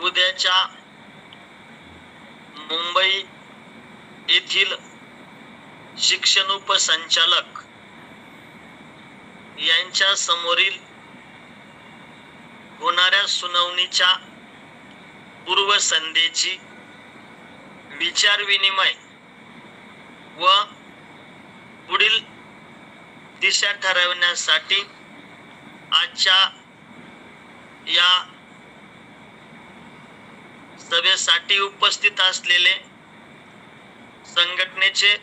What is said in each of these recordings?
उद्याच्या मुंबई येथील शिक्षण उपसंचालक यांच्या समोरील होणाऱ्या सुनावणीच्या पूर्वसंध्येची विचारविनिमय व पुढील दिशा ठरवण्यासाठी आजच्या या सभेसाठी उपस्थित असलेले संघटनेचे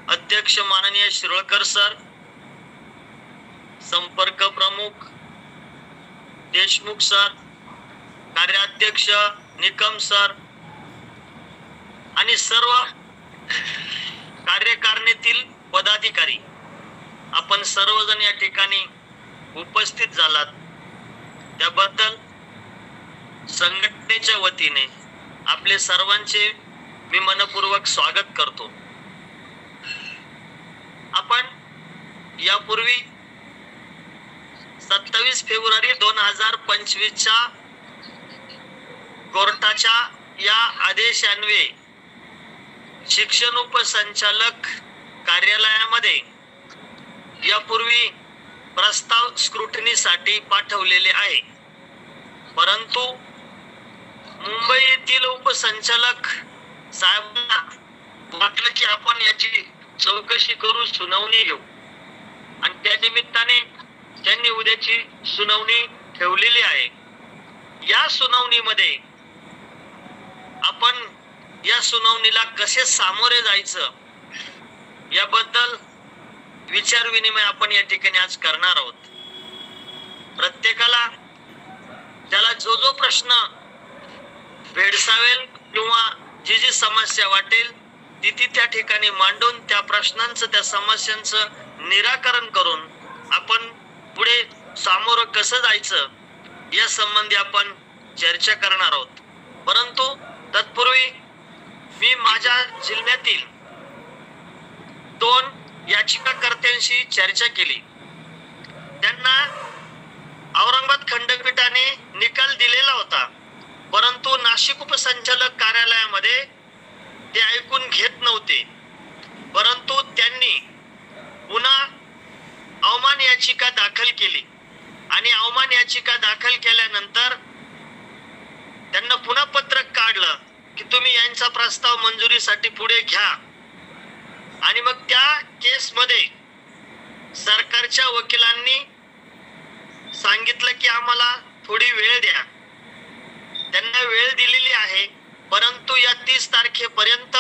अध्यक्ष माननीय शिरोळकर सर, संपर्क प्रमुख देशमुख सर, कार्याध्यक्ष निकम सर आणि सर्व कार्यकारिणीतील पदाधिकारी, आपण सर्वजण या ठिकाणी उपस्थित झालात त्याबद्दल संघटनेच्या वतीने आपले सर्वांचे मी मनपूर्वक स्वागत करतो. आपण यापूर्वी 27 फेब्रुवारी 2025 च्या कोर्टाच्या या आदेशान्वये शिक्षण उपसंचालक कार्यालयामध्ये यापूर्वी प्रस्ताव स्क्रुटनीसाठी पाठवलेले आहे, परंतु मुंबई येथील उपसंचालक साहेबांना वाटलं की आपण याची चौकशी करू, सुनावणी घेऊ आणि त्या निमित्ताने त्यांनी उद्याची सुनावणी ठेवलेली आहे. या सुनावणीमध्ये आपण या सुनावणीला कसे सामोरे जायचं याबद्दल विचार विनिमय आपण या ठिकाणी आज करणार आहोत. प्रत्येकाला त्याला जो जो प्रश्न भेडसावेल किंवा जी जी समस्या वाटेल ती त्या ठिकाणी मांडून त्या प्रश्नांचं, त्या समस्यांचं निराकरण करून आपण पुढे सामोरं कसं जायचं या संबंधी आपण चर्चा करणार आहोत. परंतु तत्पूर्वी मी माझ्या जिल्ह्यातील 2 याचिकाकर्त्यांशी चर्चा केली. त्यांना औरंगाबाद खंडपीठाने निकाल दिलेला होता, परंतु नाशिक उपसंचालक कार्यालयामध्ये ते ऐकून घेत नव्हते. परंतु त्यांनी पुन्हा अवमान याचिका दाखल केली आणि अवमान याचिका दाखल केल्यानंतर त्यांना पुन्हा पत्रक काढलं की तुम्ही यांचा प्रस्ताव मंजुरीसाठी पुढे घ्या. आणि मग त्या केसमध्ये सरकारच्या वकिलांनी सांगितलं की आम्हाला थोडी वेळ द्या. त्यांना वेळ दिलेली आहे, परंतु या 30 तारखेपर्यंत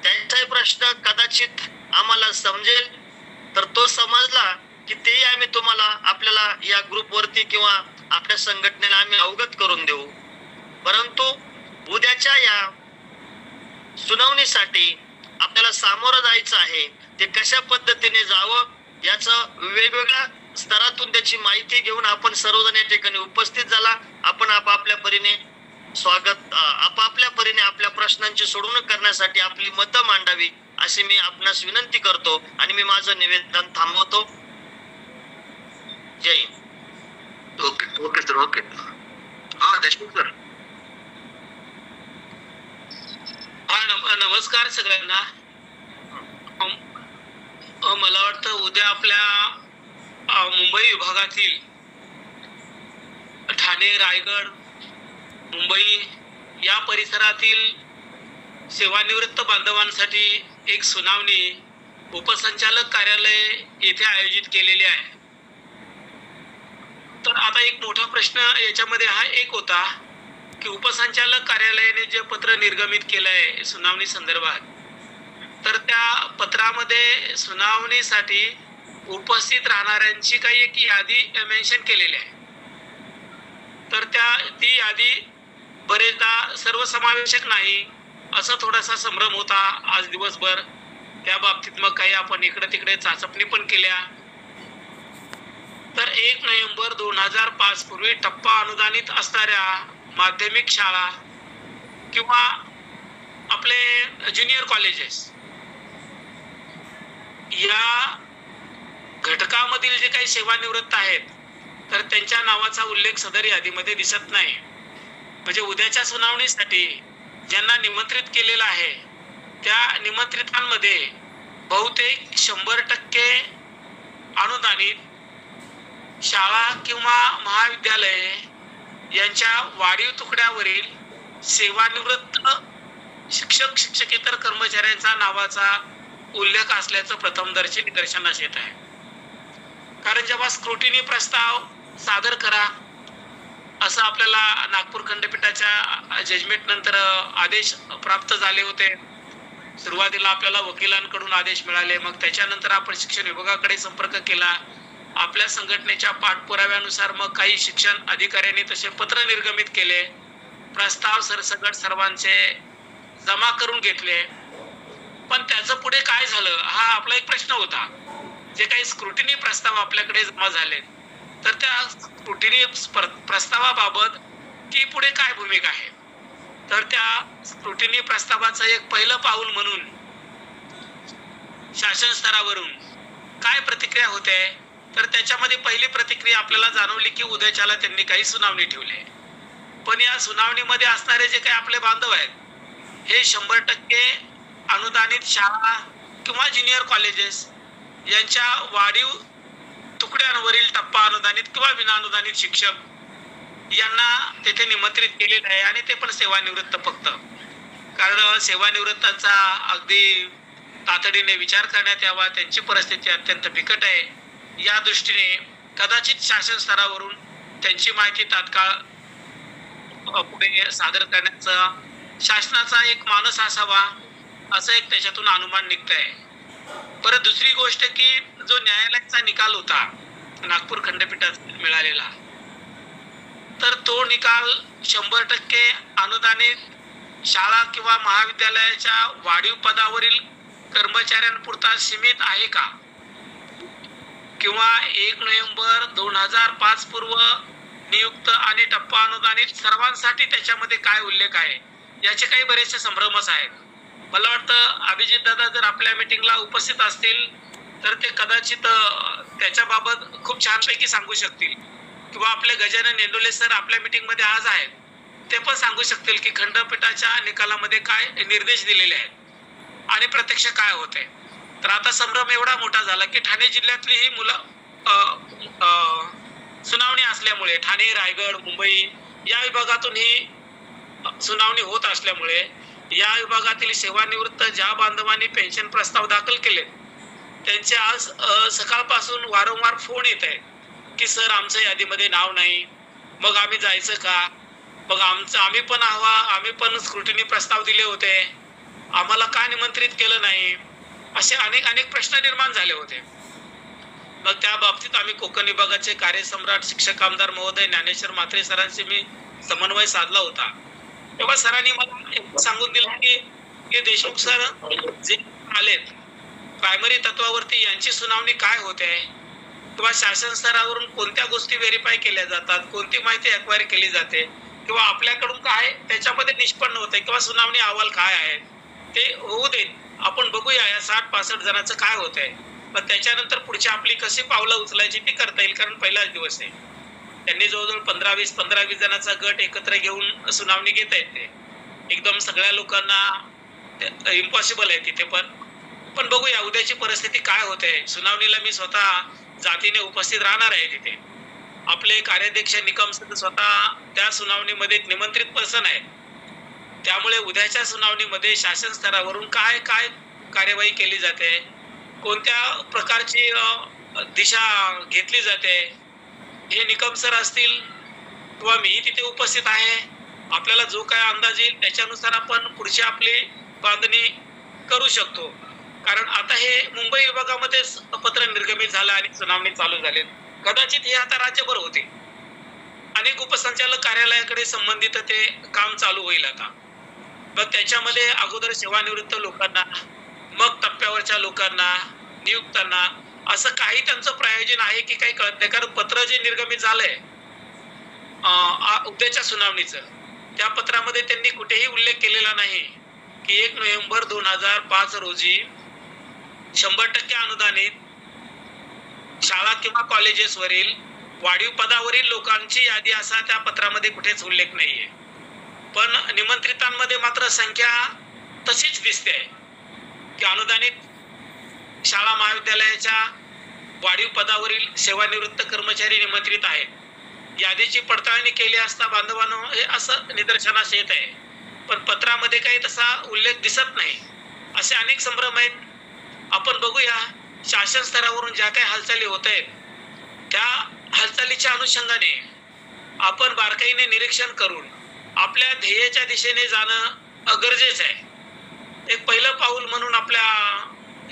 त्यांचा प्रश्न कदाचित आम्हाला समजेल, तर तो समजला की तेही आम्ही तुम्हाला आपल्याला या ग्रुपवरती किंवा आपल्या संघटनेला आम्ही अवगत करून देऊ. परंतु उद्याच्या या सुनावणीसाठी आपल्याला सामोरं जायचं आहे, ते कशा पद्धतीने जावं याचं वेगवेगळ्या स्तरातून त्याची माहिती घेऊन आपण सर्वजण या ठिकाणी उपस्थित झाला. आपण आपापल्या परीने स्वागत, आपापल्या परीने आपल्या प्रश्नांची सोडवणूक करण्यासाठी आपली मतं मांडावी अशी मी आपणास विनंती करतो आणि मी माझं निवेदन थांबवतो. जय हिंद. Okay sir, okay. हा देशमुख सर. नमस्कार सगळ्यांना. मला वाटतं उद्या आपल्या मुंबई विभागातील ठाणे, रायगड, मुंबई या परिसरातील सेवानिवृत्त बांधवांसाठी एक सुनावणी उपसंचालक कार्यालय येथे आयोजित केलेली आहे. तर आता एक मोठा प्रश्न याच्यामध्ये हा एक होता की उपसंचालक कार्यालयाने जे पत्र निर्गमित केलं आहे सुनावणी संदर्भात, तर त्या पत्रामध्ये सुनावणीसाठी उपस्थित राहणाऱ्यांची काही एक यादी मेन्शन केलेली आहे. तर ती यादी बरेचदा सर्वसमावेशक नाही असा थोडासा संभ्रम होता आज दिवसभर. त्या बाबतीत मग काही आपण इकडे तिकडे चाचपणी पण केल्या. तर 1 नोव्हेंबर 2005 पूर्वी टप्पा अनुदानित असणाऱ्या माध्यमिक शाळा किंवा आपले ज्युनियर कॉलेजेस या घटकामधील जे काही सेवानिवृत्त आहेत तर त्यांच्या नावाचा उल्लेख सदर यादीमध्ये दिसत नाही. म्हणजे उद्याच्या सुनावणीसाठी ज्यांना निमंत्रित केलेलं आहे त्या निमंत्रितांमध्ये बहुतेक 100% अनुदानित शाळा किंवा महाविद्यालये यांच्या वाढीव तुकड्यावरील सेवानिवृत्त शिक्षक शिक्षकेतर कर्मचाऱ्यांचा नावाचा उल्लेख असल्याचं प्रथमदर्शी निदर्शनास येत आहे. कारण जेव्हा स्क्रुटिनी प्रस्ताव सादर करा असं आपल्याला नागपूर खंडपीठाच्या जजमेंट नंतर आदेश प्राप्त झाले होते. सुरुवातीला आपल्याला वकिलांकडून आदेश मिळाले, मग त्याच्यानंतर आपण शिक्षण विभागाकडे संपर्क केला. आपल्या संघटनेच्या पाठपुराव्यानुसार मग काही शिक्षण अधिकाऱ्यांनी तसे पत्र निर्गमित केले. प्रस्ताव सरसकट सर्वांचे जमा करून घेतले. पण त्याचं पुढे काय झालं हा आपला एक प्रश्न होता. जे काही स्क्रुटिनी प्रस्ताव आपल्याकडे जमा झाले तर त्या स्क्रुटिनी प्रस्तावाबाबत की पुढे काय भूमिका आहे, तर त्या स्क्रुटिनी प्रस्तावाचं एक पहिलं पाऊल म्हणून शासन स्तरावरून काय प्रतिक्रिया होते, तर त्याच्यामध्ये पहिली प्रतिक्रिया आपल्याला जाणवली की उद्याच्याला त्यांनी काही सुनावणी ठेवली. पण या सुनावणीमध्ये असणारे जे काही आपले बांधव आहेत हे 100% अनुदानित शाळा किंवा ज्युनियर कॉलेजेस यांच्या वाढीव तुकड्यांवरील टप्पा अनुदानित किंवा विनाअनुदानित शिक्षक यांना तेथे निमंत्रित केलेलं आहे आणि ते पण सेवानिवृत्त फक्त. कारण सेवानिवृत्तांचा अगदी तातडीने विचार करण्यात यावा, त्यांची परिस्थिती अत्यंत बिकट आहे. या दृष्टीने कदाचित शासन स्तरावरून त्यांची माहिती तात्काळ पुढे सादर करण्याचा शासनाचा एक मानस असावा असं एक त्याच्यातून अनुमान निघत आहे. परत दुसरी गोष्ट की जो न्यायालयाचा निकाल होता नागपूर खंडपीठात मिळालेला, तर तो निकाल 100% अनुदानित शाळा किंवा महाविद्यालयाच्या वाढीव पदावरील कर्मचाऱ्यांपुरता सीमित आहे का, किंवा 1 नोव्हेंबर 2005 पूर्व नियुक्त आणि टप्पा अनुदानित सर्वांसाठी त्याच्यामध्ये काय उल्लेख आहे याचे काही बरेचसे संभ्रमच आहेत. मला वाटतं अभिजित दादा जर आपल्या मीटिंगला उपस्थित असतील तर ते कदाचित त्याच्याबाबत खूप छानपैकी सांगू शकतील, किंवा आपले गजानन नेंडोले सर आपल्या मीटिंगमध्ये आज आहेत ते पण सांगू शकतील की खंडपीठाच्या निकालामध्ये काय निर्देश दिलेले आहेत आणि प्रत्यक्ष काय होते. तर आता संभ्रम एवढा मोठा झाला की ठाणे जिल्ह्यातली ही मुलं सुनावणी असल्यामुळे ठाणे, रायगड, मुंबई या विभागातून ही सुनावणी होत असल्यामुळे या विभागातील सेवानिवृत्त ज्या बांधवांनी पेन्शन प्रस्ताव दाखल केले त्यांचे आज सकाळपासून वारंवार फोन येत आहे की सर आमचं यादीमध्ये नाव नाही, मग आम्ही जायचं का, मग आम्ही पण स्क्रुटिनी प्रस्ताव दिले होते, आम्हाला का निमंत्रित केलं नाही, असे अनेक प्रश्न निर्माण झाले होते. मग त्या बाबतीत आम्ही कोकण विभागाचे कार्यसम्राट शिक्षक आमदार महोदय ज्ञानेश्वर म्हात्रे सरांशी मी समन्वय साधला होता. तेव्हा सरांनी मला सांगून दिलं की देशमुख सर जे आलेत प्रायमरी तत्वावरती यांची सुनावणी काय होते, किंवा शासन स्तरावरून कोणत्या गोष्टी व्हेरीफाय केल्या जातात, कोणती माहिती अक्वायर केली जाते, किंवा आपल्याकडून काय त्याच्यामध्ये निष्पन्न होते, किंवा सुनावणी अहवाल काय आहे ते होऊ देत, आपण बघूया या 60-65 जणांचं काय होतंय. मग त्याच्यानंतर पुढची आपली कशी पावलं उचलायची ती करता येईल. कारण पहिलाच दिवस आहे, त्यांनी जवळजवळ 15-20 जणांचा गट एकत्र घेऊन सुनावणी घेता येते. एकदम सगळ्या लोकांना इम्पॉसिबल आहे तिथे, पण बघूया उद्याची परिस्थिती काय होते. सुनावणीला मी स्वतः जातीने उपस्थित राहणार आहे तिथे. आपले कार्याध्यक्ष निकम स्वतः त्या सुनावणीमध्ये निमंत्रित पर्सन आहे. त्यामुळे उद्याच्या सुनावणीमध्ये शासन स्तरावरून काय कार्यवाही केली जाते, कोणत्या प्रकारची दिशा घेतली जाते हे निकम सर असतील किंवा मी तिथे उपस्थित आहे. आपल्याला जो काय अंदाज येईल त्याच्यानुसार आपण पुढची आपली बांधणी करू शकतो. कारण आता हे मुंबई विभागामध्ये पत्र निर्गमित झालं आणि सुनावणी चालू झाली. कदाचित हे आता राज्यभर होते. अनेक उपसंचालक कार्यालयाकडे संबंधित ते काम चालू होईल आता. मग त्याच्यामध्ये अगोदर सेवानिवृत्त लोकांना, मग टप्प्यावरच्या लोकांना, नियुक्तांना, असं काही त्यांचं प्रयोजन आहे की काही कळत नाही. कारण पत्र जे निर्गमित झालंय उद्याच्या सुनावणीचं, त्या पत्रामध्ये त्यांनी कुठेही उल्लेख केलेला नाही की 1 नोव्हेंबर 2005 रोजी 100% अनुदानित शाळा किंवा कॉलेजेसवरील वाढीव पदावरील लोकांची यादी असा त्या पत्रामध्ये कुठेच उल्लेख नाहीये. पण निमंत्रितांमध्ये मात्र संख्या तशीच दिसते की अनुदानित शाळा महाविद्यालयाच्या वाढीव पदावरील सेवानिवृत्त कर्मचारी निमंत्रित आहेत. यादीची पडताळणी केली असता बांधवांनो हे असं निदर्शनास येत आहे. पण पत्रामध्ये काही तसा उल्लेख दिसत नाही. असे अनेक संभ्रम आहेत. आपण बघूया शासन स्तरावरून ज्या काही हालचाली होत आहेत त्या हालचालीच्या अनुषंगाने आपण बारकाईने निरीक्षण करून आपल्या ध्येयाच्या दिशेने जाणं गरजेचं आहे. एक पहिलं पाऊल म्हणून आपल्या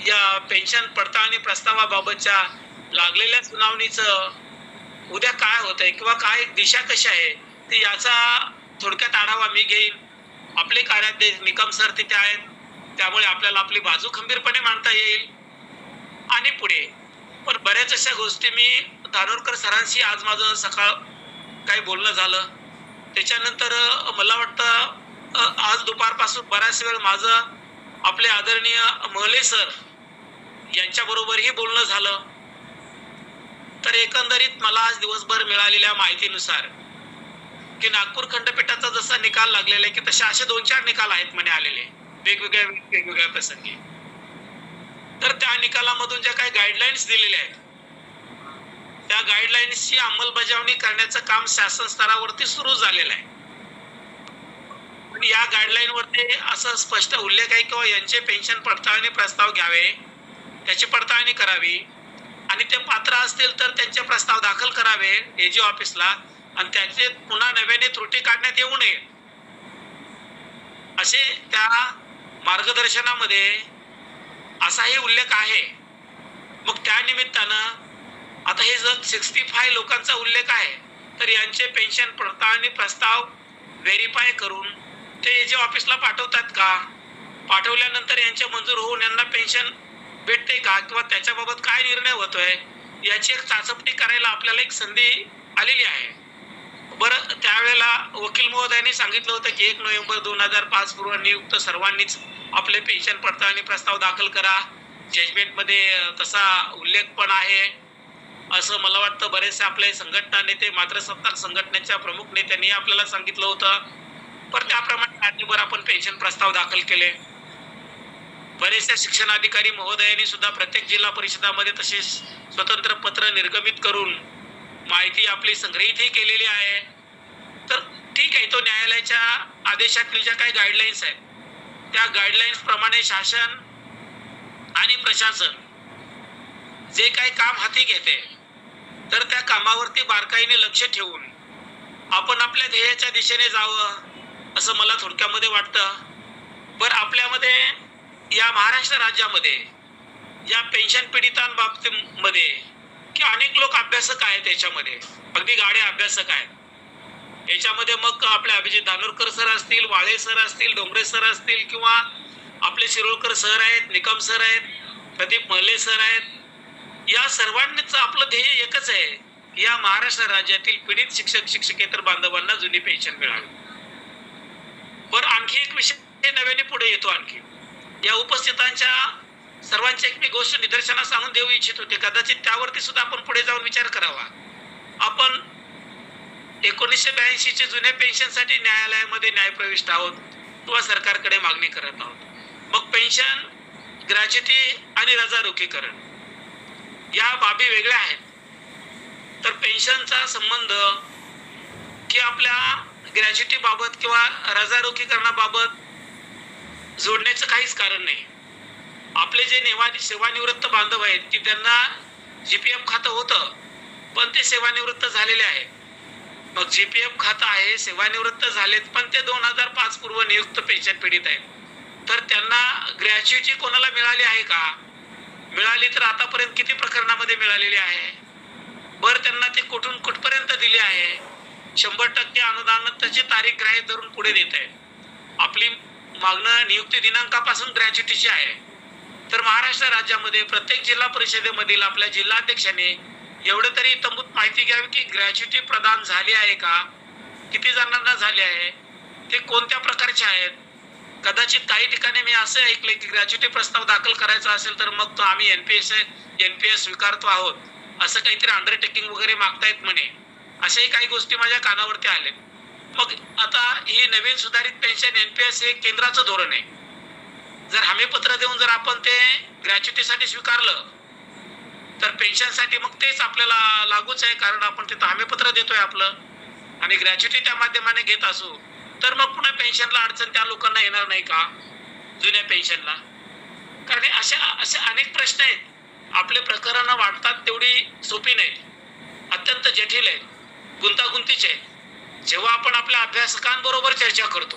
या पेन्शन पडताळणी प्रस्तावाबाबतच्या लागलेल्या सुनावणीचं उद्या काय होत आहे किंवा काय दिशा कशी आहे ते याचा थोडक्यात आढावा मी घेईन. आपले कार्याध्यक्ष निकम सर तिथे आहेत, त्यामुळे आपल्याला आपली बाजू खंबीरपणे मांडता येईल आणि पुढे. पण बऱ्याच अशा गोष्टी मी धानोरकर सरांशी आज माझं सकाळ काही बोलणं झालं. त्याच्यानंतर मला वाटतं आज दुपारपासून बराच वेळ माझं आपले आदरणीय महले सर यांच्याबरोबरही बोलणं झालं. तर एकंदरीत मला आज दिवसभर मिळालेल्या माहितीनुसार की नागपूर खंडपीठाचा जसा निकाल लागलेला आहे की तसे असे 2-4 निकाल आहेत म्हणे आलेले वेगवेगळ्या प्रसंगी. तर त्या निकालामधून ज्या काही गाईडलाईन्स दिलेल्या आहेत त्या गाईडलाईन्सची अंमलबजावणी करण्याचं काम शासन स्तरावरती सुरू झालेलं आहे. पण या गाईडलाईन वरती असं स्पष्ट उल्लेख आहे किंवा यांचे पेन्शन पडताळणी प्रस्ताव घ्यावे, त्याची पडताळणी करावी आणि ते पात्र असतील तर त्यांचे प्रस्ताव दाखल करावे एजी ऑफिसला आणि त्याचे पुन्हा नव्याने त्रुटी काढण्यात येऊ नये असे त्या मार्गदर्शनामध्ये असाही उल्लेख आहे. मग त्या निमित्तानं आता हे जर 65 लोकांचा उल्लेख आहे तर यांचे पेन्शन पडताळणी प्रस्ताव व्हेरीफाय करून ते एजी ऑफिसला पाठवतात का? पाठवल्यानंतर यांचे मंजूर होऊन यांना पेन्शन भेटते का किंवा त्याच्याबाबत काय निर्णय होतोय याची एक चाचपणी करायला आपल्याला एक संधी आलेली आहे. बरं, त्यावेळेला वकील महोदयांनी सांगितलं होतं की 1 नोव्हेंबर 2005 पूर्व नियुक्त सर्वांनीच आपले पेन्शन पडताळणी प्रस्ताव दाखल करा. जजमेंटमध्ये तसा उल्लेख पण आहे असं मला वाटतं. बरेचसे आपले संघटना नेते मातृसत्ताक संघटनेच्या प्रमुख नेत्यांनी आपल्याला सांगितलं होतं. पण त्याप्रमाणे राज्यभर आपण पेन्शन प्रस्ताव दाखल केले. बरेचसे शिक्षणाधिकारी महोदयांनी सुद्धा प्रत्येक जिल्हा परिषदामध्ये तसे स्वतंत्र पत्र निर्गमित करून माहिती आपली संग्रहितही केलेली आहे. तर ठीक आहे, तो न्यायालयाच्या आदेशातील ज्या काही गाईडलाईन्स आहेत त्या गाईडलाईन्स प्रमाणे शासन आणि प्रशासन जे काही काम हाती घेते तर त्या कामावरती बारकाईने लक्ष ठेवून आपण आपल्या ध्येयाच्या दिशेने जावं असं मला थोडक्यामध्ये वाटतं. पण आपल्यामध्ये या महाराष्ट्र राज्यामध्ये या पेन्शन पीडितांबाबतीमध्ये की अनेक लोक अभ्यासक आहेत, याच्यामध्ये अगदी गाडे अभ्यासक आहेत. याच्यामध्ये मग आपले अभिजित धानोरकर सर असतील, वाळे सर असतील, डोंगरे सर असतील किंवा आपले शिरोळकर सर आहेत, निकम सर आहेत, प्रदीप महले सर आहेत. या सर्वांनीच आपलं ध्येय एकच आहे, या महाराष्ट्र राज्यातील पीडित शिक्षक शिक्षकेतर बांधवांना जुनी पेन्शन मिळावी. पण आणखी एक विषय नव्याने पुढे येतो. आणखी या उपस्थितांच्या सर्वांची एक मी गोष्ट निदर्शनास आणून देऊ इच्छित होते. कदाचित त्यावरती सुद्धा आपण पुढे जाऊन विचार करावा. आपण 1982 चे जुन्या पेन्शनसाठी न्यायालयामध्ये न्यायप्रविष्ट आहोत किंवा सरकारकडे मागणी करत आहोत. मग पेन्शन, ग्रॅच्युटी आणि रजारोखीकरण या बाबी वेगळ्या आहेत. तर पेन्शनचा संबंध की आपल्या ग्रॅच्युटी बाबत किंवा रजारोखीकरणाबाबत जोडण्याचं काहीच कारण नाही. आपले जे सेवानिवृत्त बांधव आहेत की त्यांना जीपीएफ खातं होतं पण ते सेवानिवृत्त झालेले आहे. मग जीपीएफ खातं आहे, सेवानिवृत्त झालेत पण ते 2005 पूर्व नियुक्त पेन्शन पीडित आहेत. तर त्यांना ग्रॅच्युटी कोणाला मिळाली आहे का? मिळाली तर आतापर्यंत किती प्रकरणामध्ये मिळालेली आहे? बरं, त्यांना ते कुठपर्यंत दिले आहे? 100% अनुदानाची तारीख ग्राह्य धरून पुढे देत आहे. आपली मागणं नियुक्ती दिनांकापासून ग्रॅच्युटीची आहे. तर महाराष्ट्र राज्यामध्ये प्रत्येक जिल्हा परिषदेमधील आपल्या जिल्हाध्यक्षाने एवढं तरी तंबूत माहिती घ्यावी की ग्रॅच्युटी प्रदान झाली आहे का, किती जणांना झाली आहे, ते कोणत्या प्रकारचे आहेत. कदाचित काही ठिकाणी मी असं ऐकले की ग्रॅच्युटी प्रस्ताव दाखल करायचा असेल तर मग तो आम्ही एनपीएस स्वीकारतो आहोत. असं काहीतरी अंडरटेकिंग वगैरे मागतायत म्हणे, अशाही काही गोष्टी माझ्या कानावरती आल्या. मग आता ही नवीन सुधारित पेन्शन NPS हे केंद्राचं धोरण आहे. जर हमीपत्र देऊन जर आपण ते ग्रॅच्युटीसाठी स्वीकारलं तर पेन्शनसाठी मग तेच आपल्याला लागूच आहे, कारण आपण तिथं हमीपत्र देतोय आपलं आणि ग्रॅच्युटी त्या माध्यमाने घेत असू तर मग पुन्हा पेन्शनला अडचण त्या लोकांना येणार नाही का, जुन्या पेन्शनला? कारण अशा असे अनेक प्रश्न आहेत. आपले प्रकरण वाटतात तेवढी सोपी नाहीत, अत्यंत जटिल आहेत, गुंतागुंतीचे आहेत. जेव्हा आपण आपल्या अभ्यासकांबरोबर चर्चा करतो,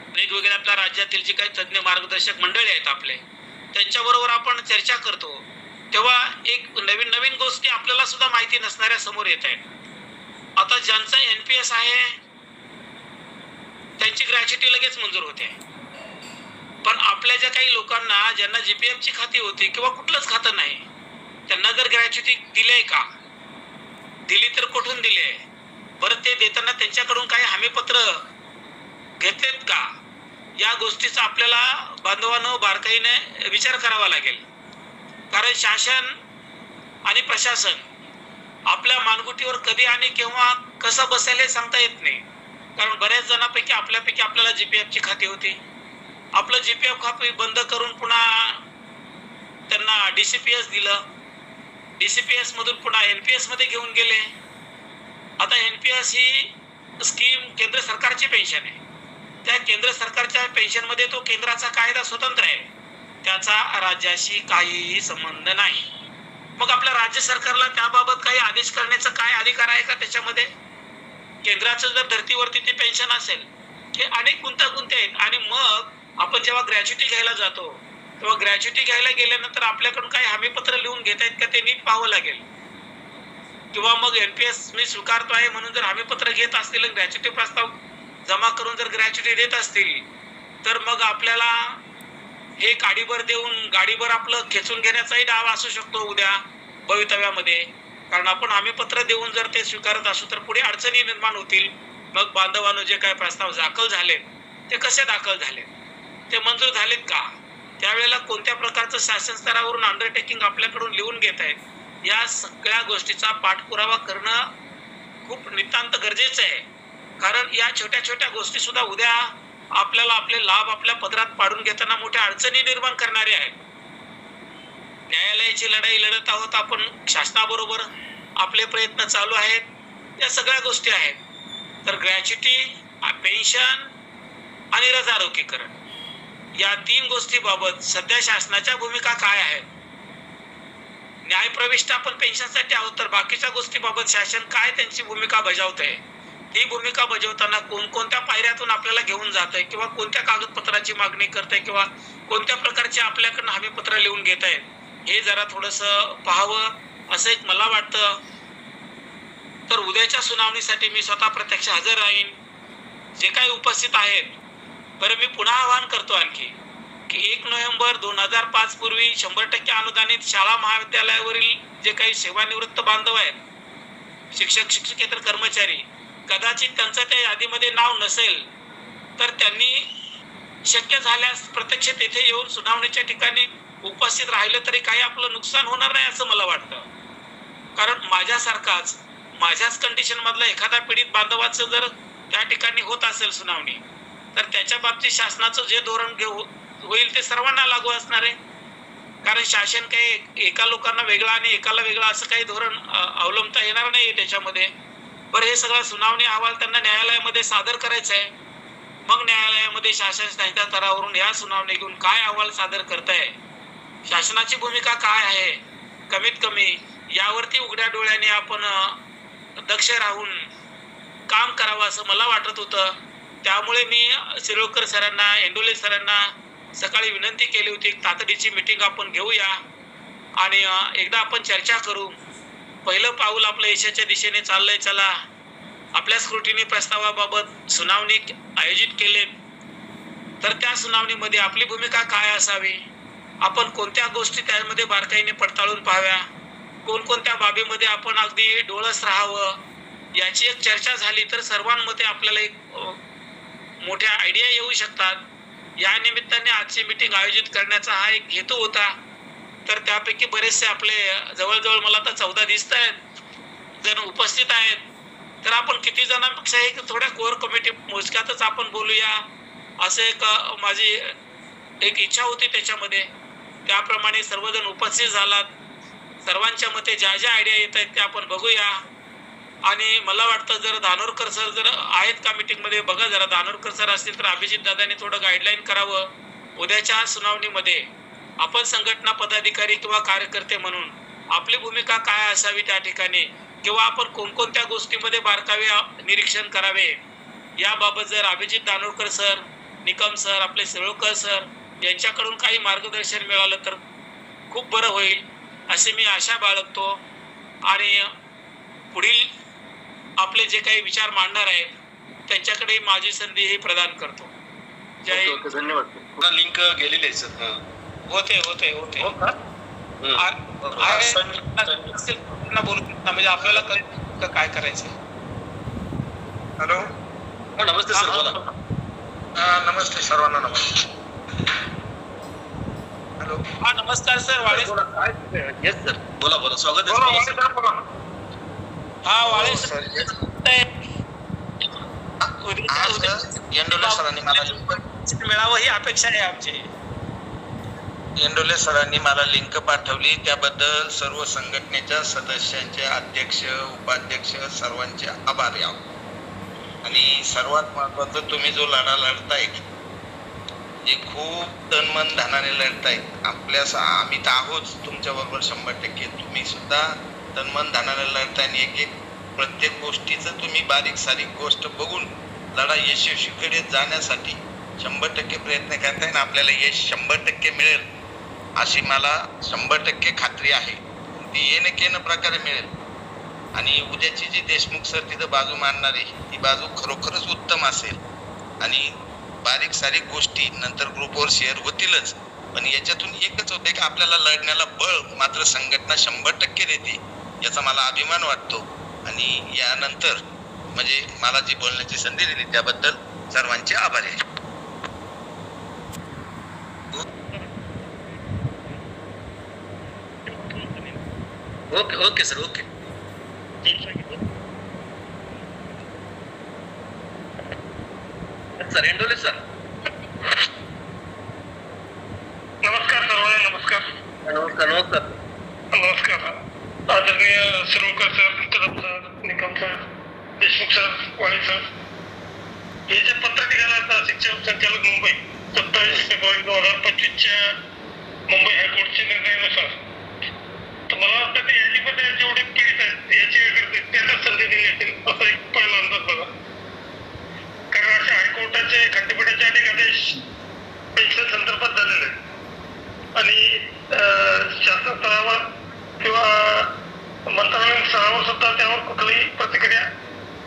वेगवेगळ्या आपल्या राज्यातील जे काही तज्ज्ञ मार्गदर्शक मंडळी आहेत आपले, त्यांच्याबरोबर आपण चर्चा करतो, तेव्हा एक नवीन नवीन गोष्टी आपल्याला सुद्धा माहिती नसणाऱ्या समोर येत आहेत. आता ज्यांचा NPS आहे त्यांची ग्रॅच्युटी लगेच मंजूर होते, पण आपल्या ज्या काही लोकांना ज्यांना GPF ची खाती होती किंवा कुठलंच खातं नाही, त्यांना जर ग्रॅच्युटी दिली आहे का, दिली तर कुठून दिली आहे, बरं ते देताना त्यांच्याकडून काही हमीपत्र घेतलेत का, या गोष्टीचा आपल्याला बांधवांनो बारकाईने विचार करावा लागेल. कारण शासन आणि प्रशासन आपल्या मानगुटीवर कधी आणि केव्हा कसं बसेल हे सांगता येत नाही. कारण बऱ्याच जणांपैकी आपल्याला GPF ची खाती होती, आपलं GPF खाते बंद करून पुन्हा त्यांना DCPS दिलं, DCPS मधून पुन्हा NPS मध्ये घेऊन गेले. आता NPS ही स्कीम केंद्र सरकारची पेन्शन आहे, त्या केंद्र सरकारच्या पेन्शन मध्ये तो केंद्राचा कायदा स्वतंत्र आहे, त्याचा राज्याशी काहीही संबंध नाही. मग आपल्या राज्य सरकारला त्याबाबत काही आदेश करण्याचा काय अधिकार आहे का त्याच्यामध्ये? केंद्राचं जर धर्तीवरती ते पेन्शन असेल, हे अनेक गुंतागुंती आहेत. आणि मग आपण जेव्हा ग्रॅच्युटी घ्यायला जातो तेव्हा ग्रॅच्युटी घ्यायला गेल्यानंतर आपल्याकडून काही हमीपत्र लिहून घेता येत का ते नीट पाहावं लागेल. किंवा मग NPS मी स्वीकारतो आहे म्हणून जर हमीपत्र घेत असतील, ग्रॅच्युटी प्रस्ताव जमा करून जर ग्रॅच्युटी देत असतील, तर मग आपल्याला हे गाडीभर देऊन गाडीभर आपलं खेचून घेण्याचाही डाव असू शकतो उद्या भवितव्यामध्ये. कारण आपण हमीपत्र देऊन जर ते स्वीकारत असू तर पुढे अडचणी निर्माण होतील. मग बांधवांनो जे काही प्रस्ताव दाखल झाले ते कसे दाखल झाले, ते मंजूर झालेत का, त्यावेळेला कोणत्या प्रकारचं शासन स्तरावरून अंडरटेकिंग आपल्याकडून लिहून घेत आहेत, या सगळ्या गोष्टीचा पाठपुरावा करणं खूप नितांत गरजेचं आहे. कारण या छोट्या छोट्या गोष्टी सुद्धा उद्या आपल्याला आपले लाभ आपल्या पदरात पाडून घेताना मोठ्या अडचणी निर्माण करणारे आहेत. न्यायालयाची लढाई लढत आहोत आपण, शासनाबरोबर आपले प्रयत्न चालू आहेत, या सगळ्या गोष्टी आहेत. तर ग्रॅच्युटी, पेन्शन आणि रजारोकीकरण या 3 गोष्टीबाबत सध्या शासनाच्या भूमिका काय आहेत? न्यायप्रविष्ट आपण पेन्शनसाठी आहोत, तर बाकीच्या गोष्टीबाबत शासन काय त्यांची भूमिका बजावत आहे, ही भूमिका बजावताना कोणकोणत्या पायऱ्यातून आपल्याला घेऊन जात आहे, किंवा कोणत्या कागदपत्राची मागणी करत आहे, किंवा कोणत्या प्रकारचे आपल्याकडनं हमीपत्र लिहून घेत आहेत, हे जरा थोडंसं पाहावं असं एक मला वाटतं. तर उद्याच्या सुनावणीसाठी मी स्वतः प्रत्यक्ष हजर राहीन. जे काही उपस्थित आहेत, बरं मी पुन्हा आवाहन करतो आणखी की 1 नोव्हेंबर 2005 पूर्वी 100% अनुदानित शाळा महाविद्यालयावरील जे काही सेवानिवृत्त बांधव आहेत, शिक्षक शिक्षकेतर कर्मचारी, कदाचित त्यांचं त्या यादीमध्ये नाव नसेल तर त्यांनी शक्य झाल्यास प्रत्यक्ष तेथे येऊन सुनावणीच्या ठिकाणी उपस्थित राहिलं तरी काही आपलं नुकसान होणार नाही असं मला वाटतं. कारण माझ्याच कंडिशन मधला एखादा पीडित बांधवाचं जर त्या ठिकाणी होत असेल सुनावणी, तर त्याच्या बाबतीत शासनाचं जे धोरण होईल ते सर्वांना लागू असणार आहे. कारण शासन काही एका लोकांना वेगळा आणि एकाला वेगळा असं काही धोरण अवलंबता येणार नाही त्याच्यामध्ये. बरं, हे सगळा सुनावणी अहवाल त्यांना न्यायालयामध्ये सादर करायचा आहे. मग न्यायालयामध्ये शासन संहिता स्तरावरून या सुनावणी घेऊन काय अहवाल सादर करताय, शासनाची भूमिका काय आहे, कमीत कमी यावरती उघड्या डोळ्याने आपण दक्ष राहून काम करावं असं मला वाटत होतं. त्यामुळे मी शिरोळकर सरांना, एंडोले सरांना सकाळी विनंती केली होती, तातडीची मीटिंग आपण घेऊया आणि एकदा आपण चर्चा करू. पहिलं पाऊल आपलं यशाच्या दिशेने चाललंय, चला आपल्या स्क्रुटिनी प्रस्तावाबाबत सुनावणी आयोजित केले, तर त्या सुनावणीमध्ये आपली भूमिका काय असावी, आपण कोणत्या गोष्टी त्यामध्ये बारकाईने पडताळून पाहाव्या, कोणकोणत्या बाबीमध्ये आपण अगदी डोळस राहावं, याची एक चर्चा झाली तर सर्वांमध्ये आपल्याला एक मोठ्या आयडिया येऊ शकतात. या निमित्ताने आजची मीटिंग आयोजित करण्याचा हा एक हेतू होता. तर त्यापैकी बरेचसे आपले जवळजवळ मला आता 14 दिसत आहेत जण उपस्थित आहेत. तर आपण किती जणांपेक्षा एक थोड्या कोर कमिटी मोजक्यातच आपण बोलूया असे एक माझी एक इच्छा होती त्याच्यामध्ये. त्याप्रमाणे सर्वजण उपस्थित झालात. सर्वांच्या मते ज्या ज्या आयडिया येत आहेत त्या आपण बघूया. आणि मला वाटतं जर धानोरकर सर जर आहेत का मीटिंगमध्ये बघा जरा, धानोरकर सर असतील तर अभिजित दादांनी थोडं गाईडलाईन करावं. उद्याच्या सुनावणीमध्ये आपण संघटना पदाधिकारी किंवा कार्यकर्ते म्हणून आपली भूमिका काय असावी त्या ठिकाणी, किंवा आपण कोणकोणत्या गोष्टीमध्ये बारकावे निरीक्षण करावे याबाबत जर अभिजित धानोरकर सर, निकम सर, आपले सेवळकर सर यांच्याकडून काही मार्गदर्शन मिळालं तर खूप बरं होईल अशी मी आशा बाळगतो. आणि पुढील आपले जे काही विचार मांडणार आहेत त्यांच्याकडे माझी संधी ही प्रदान करतो. जय. धन्यवाद. लिंक गेलेली आहे सर. होते बोलू म्हणजे आपल्याला कळेल काय करायचं. हॅलो. नमस्ते सर, बोला. नमस्ते सर्वांना. नमस्ते. हॅलो. हा नमस्कार सर. वाळे. येस सर, बोला बोला. स्वागत आहे. हा वाळे सर. येंडोले सरांनी मला मिळावं ही अपेक्षा आहे आमची. येंडोले सरांनी मला लिंक पाठवली, त्याबद्दल सर्व संघटनेच्या सदस्यांचे, अध्यक्ष, उपाध्यक्ष सर्वांचे आभार याव. आणि सर्वात महत्वाचं, तुम्ही जो लढा लढताय जे खूप तनमन धनाने लढताय. आम्ही तर आहोत तुमच्या बरोबर 100%. तुम्ही सुद्धा तनमन धनाने लढताय आणि एक प्रत्येक गोष्टीचं तुम्ही बारीक सारीक गोष्ट बघून लढा यशस्वीकडे जाण्यासाठी 100% प्रयत्न करताय आणि आपल्याला यश 100% मिळेल अशी मला 100% खात्री आहे. ती येणं प्रकारे मिळेल. आणि उद्याची जी देशमुख सर तिथं बाजू मांडणार आहे ती बाजू खरोखरच उत्तम असेल. आणि बारीक सारीक गोष्टी नंतर ग्रुपवर शेअर होतीलच, पण याच्यातून एकच होते की आपल्याला लढण्याला बळ मात्र संघटना 100% देते, याचा मला अभिमान वाटतो. आणि यानंतर म्हणजे मला जी बोलण्याची संधी दिली त्याबद्दल सर्वांचे आभार आहे. Okay sir. Okay sir. एंडोले सर. नमस्कार सर्वांना. नमस्कार. आदरणीय Shirodkar sir, Kadam sir, Nikam sir, Deshmukh sir, Wale sir, हे जे पत्र निघालं आता शिक्षण संचालक मुंबई 27 फेब्रुवारी 2025 मुंबई हायकोर्टच्या निर्णयानुसार, तर मला वाटतं की याच्यामध्ये जेवढे पीडित आहेत याची त्यांना संधी दिली असेल असा एक पहिला अंदाज बघा. कारण अशा हायकोर्टाचे खंडपीठाचे अनेक आदेश पेन्शन संदर्भात झालेले आहेत आणि शासन स्तरावर किंवा मंत्रालयीन स्तरावर सुद्धा त्यावर कुठलीही प्रतिक्रिया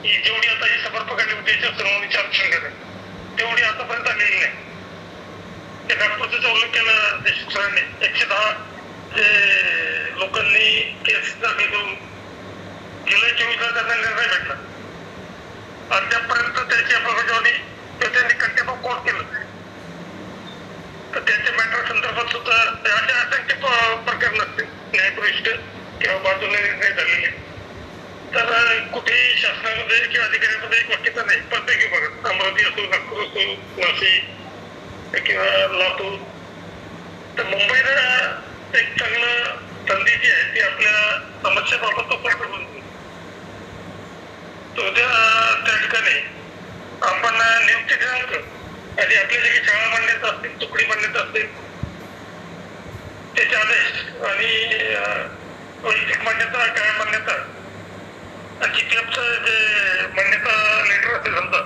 जेवढी आता ही समर्पकांनी उद्याच्या सुनावणीच्या अनुषंगाने तेवढी आतापर्यंत आलेली नाही. त्या नागपूरचा उल्लेख केला देशमुख सरांनी. 110 जे लोकांनी केस दाखल करून जुलै 24ला त्यांना निर्णय भेटला. अद्यापपर्यंत त्याची अंमलबजावणी त्यांनी कंटेम्प्ट ऑफ कोर्ट केलं. तर त्यांच्या मॅटर संदर्भात सुद्धा अशा असंख्य प्रकरण असतील न्यायप्रविष्ट किंवा बाजूने निर्णय झालेले. तर कुठेही शासनामध्ये किंवा अधिकाऱ्यांमध्ये एक वाक्यता नाही. प्रत्येक विभागात अमरावती असो, नागपूर असो, नाशिक किंवा लातूर. तर मुंबईला एक चांगलं संधी जी आहे ती आपल्या समस्याबाबत तो प्रकट बनतो. तर उद्या त्या ठिकाणी आपण नियुक्ती दिनांक आणि आपल्या जे काही शाळा मान्यता असतील, तुकडी मान्यता असतील त्याचे आदेश आणि वैयक्तिक मान्यता, कायम मान्यता, जीपीएफचं जे मान्यता लेटर असेल समजा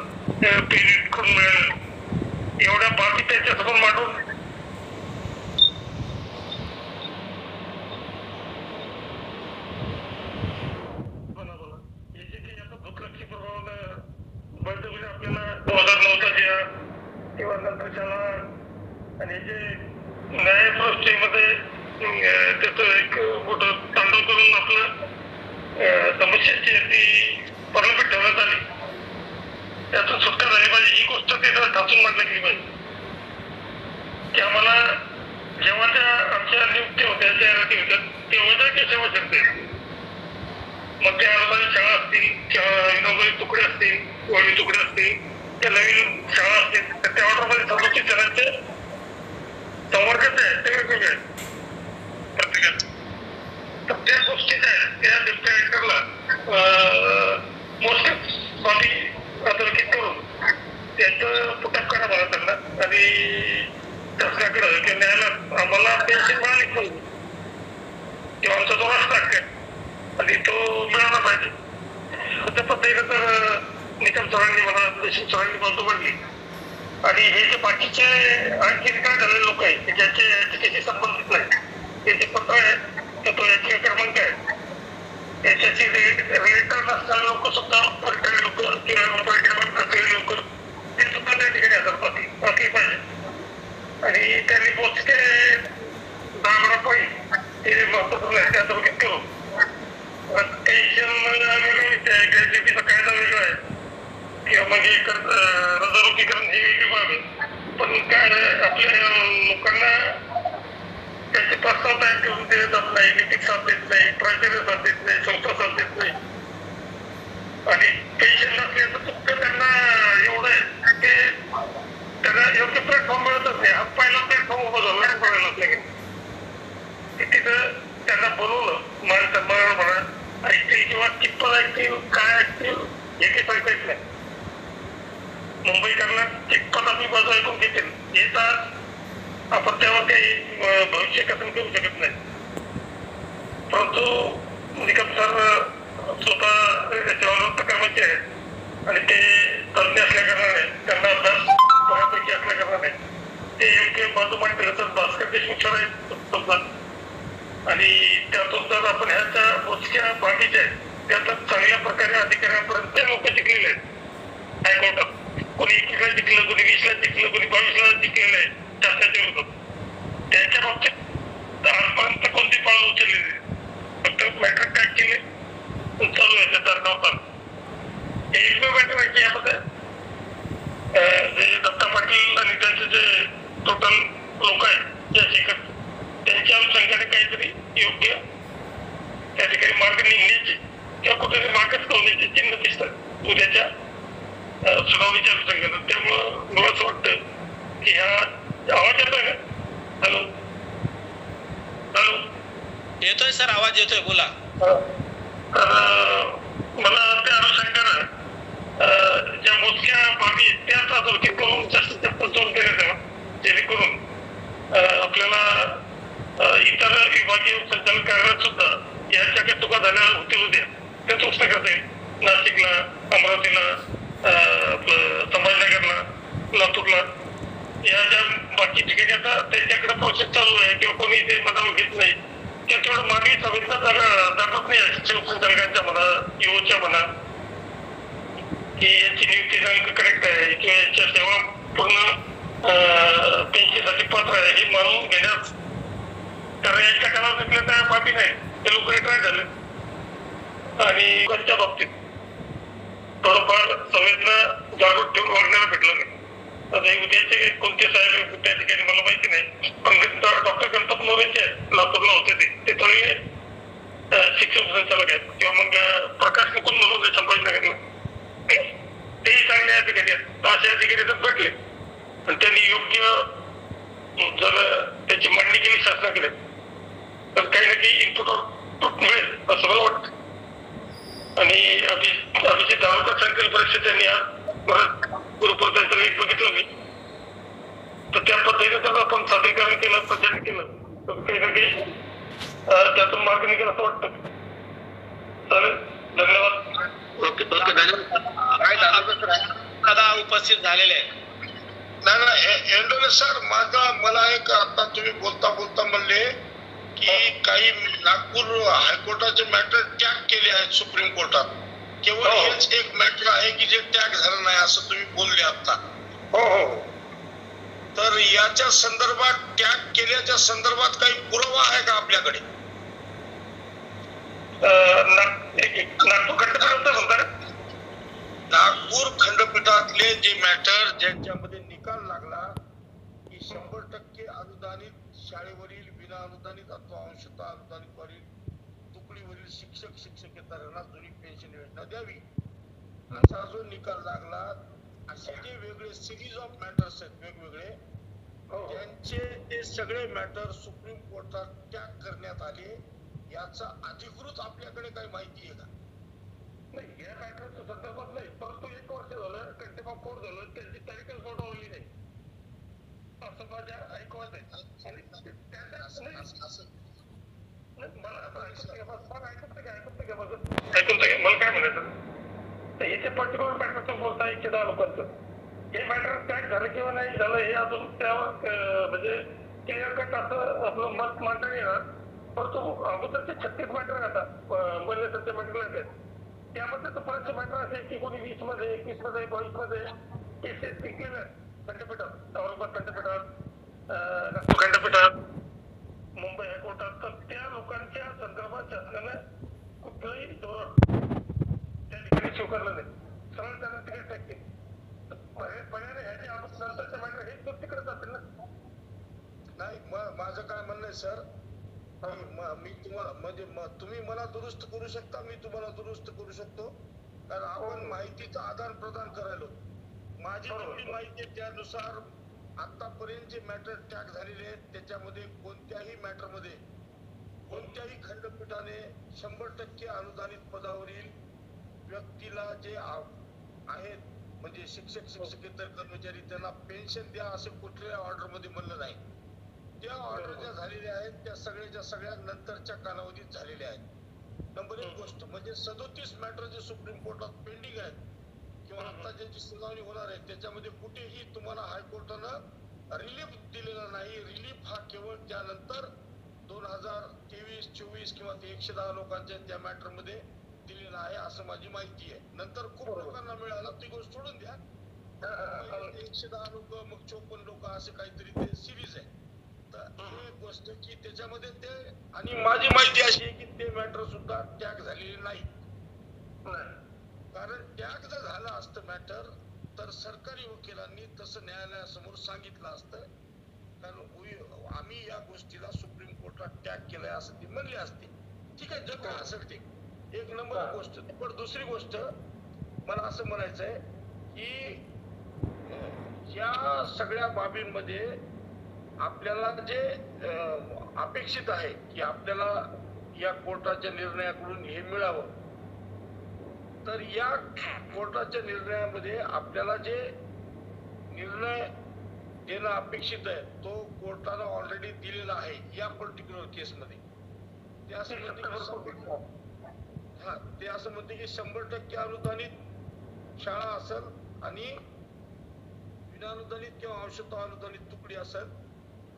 पीरियड करून मिळेल एवढ्या बाबी त्याच्यासमोर मांडून हे जे काही आता दुर्लक्षी प्रभावानं बळजबरीने आपल्याला 2009चा जे किंवा नंतरच्याला आणि जे न्यायप्रविष्टीमध्ये त्याचं एक मोठं तांडव करून आपलं समस्याची ती प्रलंबित ठेवण्यात आली. त्यातून सुटका झाली पाहिजे ही गोष्ट तिथं ठासून मांडली गेली पाहिजे की आम्हाला जेव्हा त्या आमच्या नियुक्ती होत्या जाहिराती होत्या तेव्हा त्या केशव चर्चे मग त्या अनुदानित शाळा असतील किंवा विनोदी तुकडे असतील वळी तुकडे असतील त्या नवीन शाळा असतील तर त्या ऑर्डरमध्ये 37 जणांचे संवर्गच आहे ते वेगवेगळे आहेत प्रत्येकात. तर त्या गोष्टी काय आहेत त्या डिप्टी डायरेक्टरला मोस्ट बॉडी अधोरेखित करून त्यांचं पुटअप करा मला त्यांना आणि शासनाकडे किंवा न्यायालयात आम्हाला पेन्शन मिळाली पाहिजे किंवा आमचा जो रस्ता आहे आणि तो मिळाला पाहिजे. त्या पद्धतीनं तर निकम सरांनी मला देशमुख सरांनी बाजू मांडली. आणि हे जे बाकीचे आणखी काय झालेले लोक आहेत की ज्याचे याचिकेशी संबंधित नाही ते जे पत्र आहे तर तो याचिका क्रमांक आहे त्याच्याशी रिलेटेड नसणारे लोक सुद्धा सरकारी लोक किंवा नसलेले लोक ते सुद्धा त्या ठिकाणी हजर असली पाहिजे. आणि त्यांनी मोजके 10 पॉईंट हे महत्वपूर्ण आहे त्या दोघीत करून पेन्शन वेगळं आहे ग्रॅज्युएटीचा कायदा वेगळा आहे किंवा मग रजारोपीकरण ही वेगळी बाब आहे. पण काय आपल्या लोकांना त्याचे प्रस्ताव तयार करून देत नाही नीतिक साथ देत नाही प्राचार्य साथ देत नाही संस्था साथ देत नाही. आणि पेन्शन नसल्याचं फक्त त्यांना एवढं आहे की त्यांना योग्य प्लॅटफॉर्म मिळतच नाही. हा पहिला प्लॅटफॉर्म उभा झाला बघायला असल्या तिथं त्यांना बोलवलं मान म्हणा ऐकतील किंवा कितपत ऐकतील काय ऐकतील हे काही सांगता येत नाही. मुंबईकरला कितपत आपली बाजू ऐकून घेतील हे तर आपण त्यावर काही भविष्य कथन करू शकत नाही. परंतु निकम सर स्वतः त्याच्यावर कर्मचारी आहेत आणि ते तज्ञ असल्या कारणाने त्यांना अभ्यास बऱ्यापैकी असल्या कारणाने ते योग्य बाजू मांडले तर भास्कर देशमुख सर आहेत आणि त्यातून जर आपण ह्याच्या मोजक्या बाबीच्या आहेत त्यात चांगल्या प्रकारे अधिकाऱ्यांपर्यंत ते लोक जिंकलेले आहेत हायकोर्टात. कोणी 21ला जिंकलं कोणी 20ला जिंकलं कोणी 22ला जिंकलेलं आहे शासनाच्या विरोधात. त्याच्या बाबतीत आजपर्यंत कोणती पाळं उचललेली फक्त मॅटर काय केले चालू आहे त्या तारखावर. हे एकमेव मॅटर आहे की यामध्ये जे दत्ता पाटील आणि त्यांचे जे टोटल लोक आहेत याचिका त्यांच्या अनुषंगाने काहीतरी योग्य त्या ठिकाणी मार्ग निघण्याची किंवा कुठेतरी मार्गच कळण्याची चिन्ह दिसतात उद्याच्या सुनावणीच्या अनुषंगाने. त्यामुळं मला असं वाटतं की ह्या आवाज येतोय ना. हॅलो हॅलो येतोय सर आवाज येतोय बोला. तर मला त्या अनुषंगाने ज्या मोजक्या बाबी आहेत त्याच अधोरेखित करून जास्तीत जास्त जोर देण्यात यावा जेणेकरून आपल्याला इतर विभागीय संचालक कार्यालयात सुद्धा याच्या काही चुका झाल्या होतील उद्या त्या दुरुस्त करता येईल. नाशिकला अमरावतीला संभाजीनगरला लातूरला या ज्या बाकी ठिकाणी आता त्यांच्याकडे प्रोसेस चालू आहे किंवा कोणी ते मनावर घेत नाही त्या तेवढं मानवी संवेदना दाखवत नाही शिक्षक संचालकांच्या म्हणा ईओच्या म्हणा की याची नियुक्ती करेक्ट आहे किंवा याच्या सेवा पूर्ण पेन्शनसाठी पात्र आहे हे मानून घेण्यास. कारण याच्या काळात घेतल्या त्या बाबी नाही ते लोक रिटायर झाले आणि त्यांच्या बाबतीत थोडंफार संवेदना जागृत ठेवून वागण्याला भेटलं नाही. आता उद्याचे कोणते साहेब त्या ठिकाणी मला माहिती नाही पण डॉक्टर गणपत मोरेचे लातूरला होते ते थोडे शिक्षक संचालक आहेत किंवा मग प्रकाश मुकुंद म्हणून संभाजीनगरला तेही चांगले अधिकारी आहेत. असे अधिकारी तर भेटले पण त्यांनी योग्य जर त्याची मांडणी केली शासनाकडे तर काही ना काही इनपुट मिळेल असं मला वाटतं. आणि अभिजित धावकर संकल्प परीक्षा त्यांनी आज गुरुप्रसादचं लीड बघितलं मी तर त्या पद्धतीने जर आपण सादरीकरण केलं प्रचार केलं तर काही ना काही त्यातून मार्ग निघेल असं वाटतं. चालेल धन्यवाद. ओके दादा उपस्थित झालेले आहेत. नाही एंडोले सर मला एक आता तुम्ही बोलता म्हणले की काही नागपूर हायकोर्टाचे मॅटर टॅग केले आहेत सुप्रीम कोर्टात. केवळ हेच एक मॅटर आहे की जे टॅग झालं नाही असं तुम्ही बोलले आता. तर याच्या संदर्भात टॅग केल्याच्या संदर्भात काही पुरावा आहे का आपल्याकडे? नागपूर खंडपीठातले जे मॅटर ज्यांच्यामध्ये निकाल लागला की 100% अनुदानित शाळेवर विनानुदानित अथवा अंशतः अनुदानित तुकडीवरील शिक्षक शिक्षकेतरांना जुनी पेन्शन योजना द्यावी असा जो निकाल लागला. असे जे वेगळे सिरीज ऑफ मॅटर्स आहेत वेगवेगळे त्यांचे ते सगळे मॅटर सुप्रीम कोर्टात त्याग करण्यात आले. याचा अधिकृत आपल्याकडे काही माहिती आहे का? नाही, या मॅटरच्या संदर्भात नाही, परंतु 1 वर्ष झालं कंटेम्प्ट ऑफ कोर्ट झालं, त्यांची तारीखच सोडवली नाही असं माझ्या ऐकवत आहे. आणि मला काय म्हणायचं याचे पर्टिक्युलर मॅटरचं बोलता 110 लोकांचं हे मॅटर टॅग झालं किंवा नाही झालं हे अजून त्यावर म्हणजे क्लिअर कट असं आपलं मत मांडता येणार. परंतु अगोदरचे 36 मॅटर राहतात मल्लेसरचे मॅटर आहेत त्यामध्ये तर बरेचसे मॅटर असे की कोणी 20 मध्ये 21 मध्ये 22 मध्ये केसेस जिंकलेले खंडपीठात औरंगाबाद खंडपीठात खंडपीठात मुंबई हायकोर्टात. तर त्या लोकांच्या संदर्भात शासनानं कुठलंही धोरण त्या ठिकाणी स्वीकारलं नाही. सरळ त्यांना तिकीट टाकते पर्याय ह्याच्या नंतरचे मॅटर हे तो तिकडे जातील ना. नाही माझं काय म्हणणं आहे सर मी तुम्हाला म्हणजे तुम्ही मला दुरुस्त करू शकता मी तुम्हाला दुरुस्त करू शकतो कारण आपण माहितीचं आदान प्रदान करायलो. माझी जेवढी माहिती आहे त्यानुसार आतापर्यंत जे मॅटर टॅग झालेले आहेत त्याच्यामध्ये कोणत्याही मॅटरमध्ये कोणत्याही खंडपीठाने 100% अनुदानित पदावरील व्यक्तीला जे आहेत म्हणजे शिक्षक शिक्षकेतर कर्मचारी त्यांना पेन्शन द्या असे कुठल्याही ऑर्डर मध्ये म्हणलं नाही. त्या ऑर्डर ज्या झालेल्या आहेत त्या सगळ्या नंतरच्या कालावधीत झालेल्या आहेत. नंबर 1 गोष्ट म्हणजे 37 मॅटर जे सुप्रीम कोर्टात पेंडिंग आहेत किंवा आता ज्याची सुनावणी होणार आहे त्याच्यामध्ये कुठेही तुम्हाला हायकोर्टानं रिलीफ दिलेला नाही. रिलीफ हा केवळ त्यानंतर 2023, 24 किंवा 110 लोकांच्या त्या मॅटर मध्ये दिलेला आहे असं माझी माहिती आहे. नंतर खूप लोकांना मिळाला ती गोष्ट सोडून द्या. 110 लोक मग 54 लोक असे काहीतरी ते सिरीज आहे. तर ही गोष्ट की त्याच्यामध्ये ते आणि माझी माहिती अशी आहे की ते मॅटर सुद्धा टॅग झालेले नाही. कारण टॅग जर झालं असतं मॅटर तर सरकारी वकिलांनी तसं न्यायालयासमोर सांगितलं असतं. कारण आम्ही या गोष्टीला सुप्रीम कोर्टात टॅग केलाय असं ती म्हणली असते. ठीक आहे जर काय असेल ते 1 नंबर गोष्ट. पण दुसरी गोष्ट मला असं म्हणायचं आहे की या सगळ्या बाबींमध्ये आपल्याला जे अपेक्षित आहे की आपल्याला या कोर्टाच्या निर्णयाकडून हे मिळावं तर या कोर्टाच्या निर्णयामध्ये आपल्याला जे निर्णय देणं अपेक्षित आहे तो कोर्टानं ऑलरेडी दिलेला आहे या पर्टिक्युलर केसमध्ये. ते असं म्हणते की 100% अनुदानित शाळा असेल आणि विनानुदानित किंवा अंशतः अनुदानित तुकडी असेल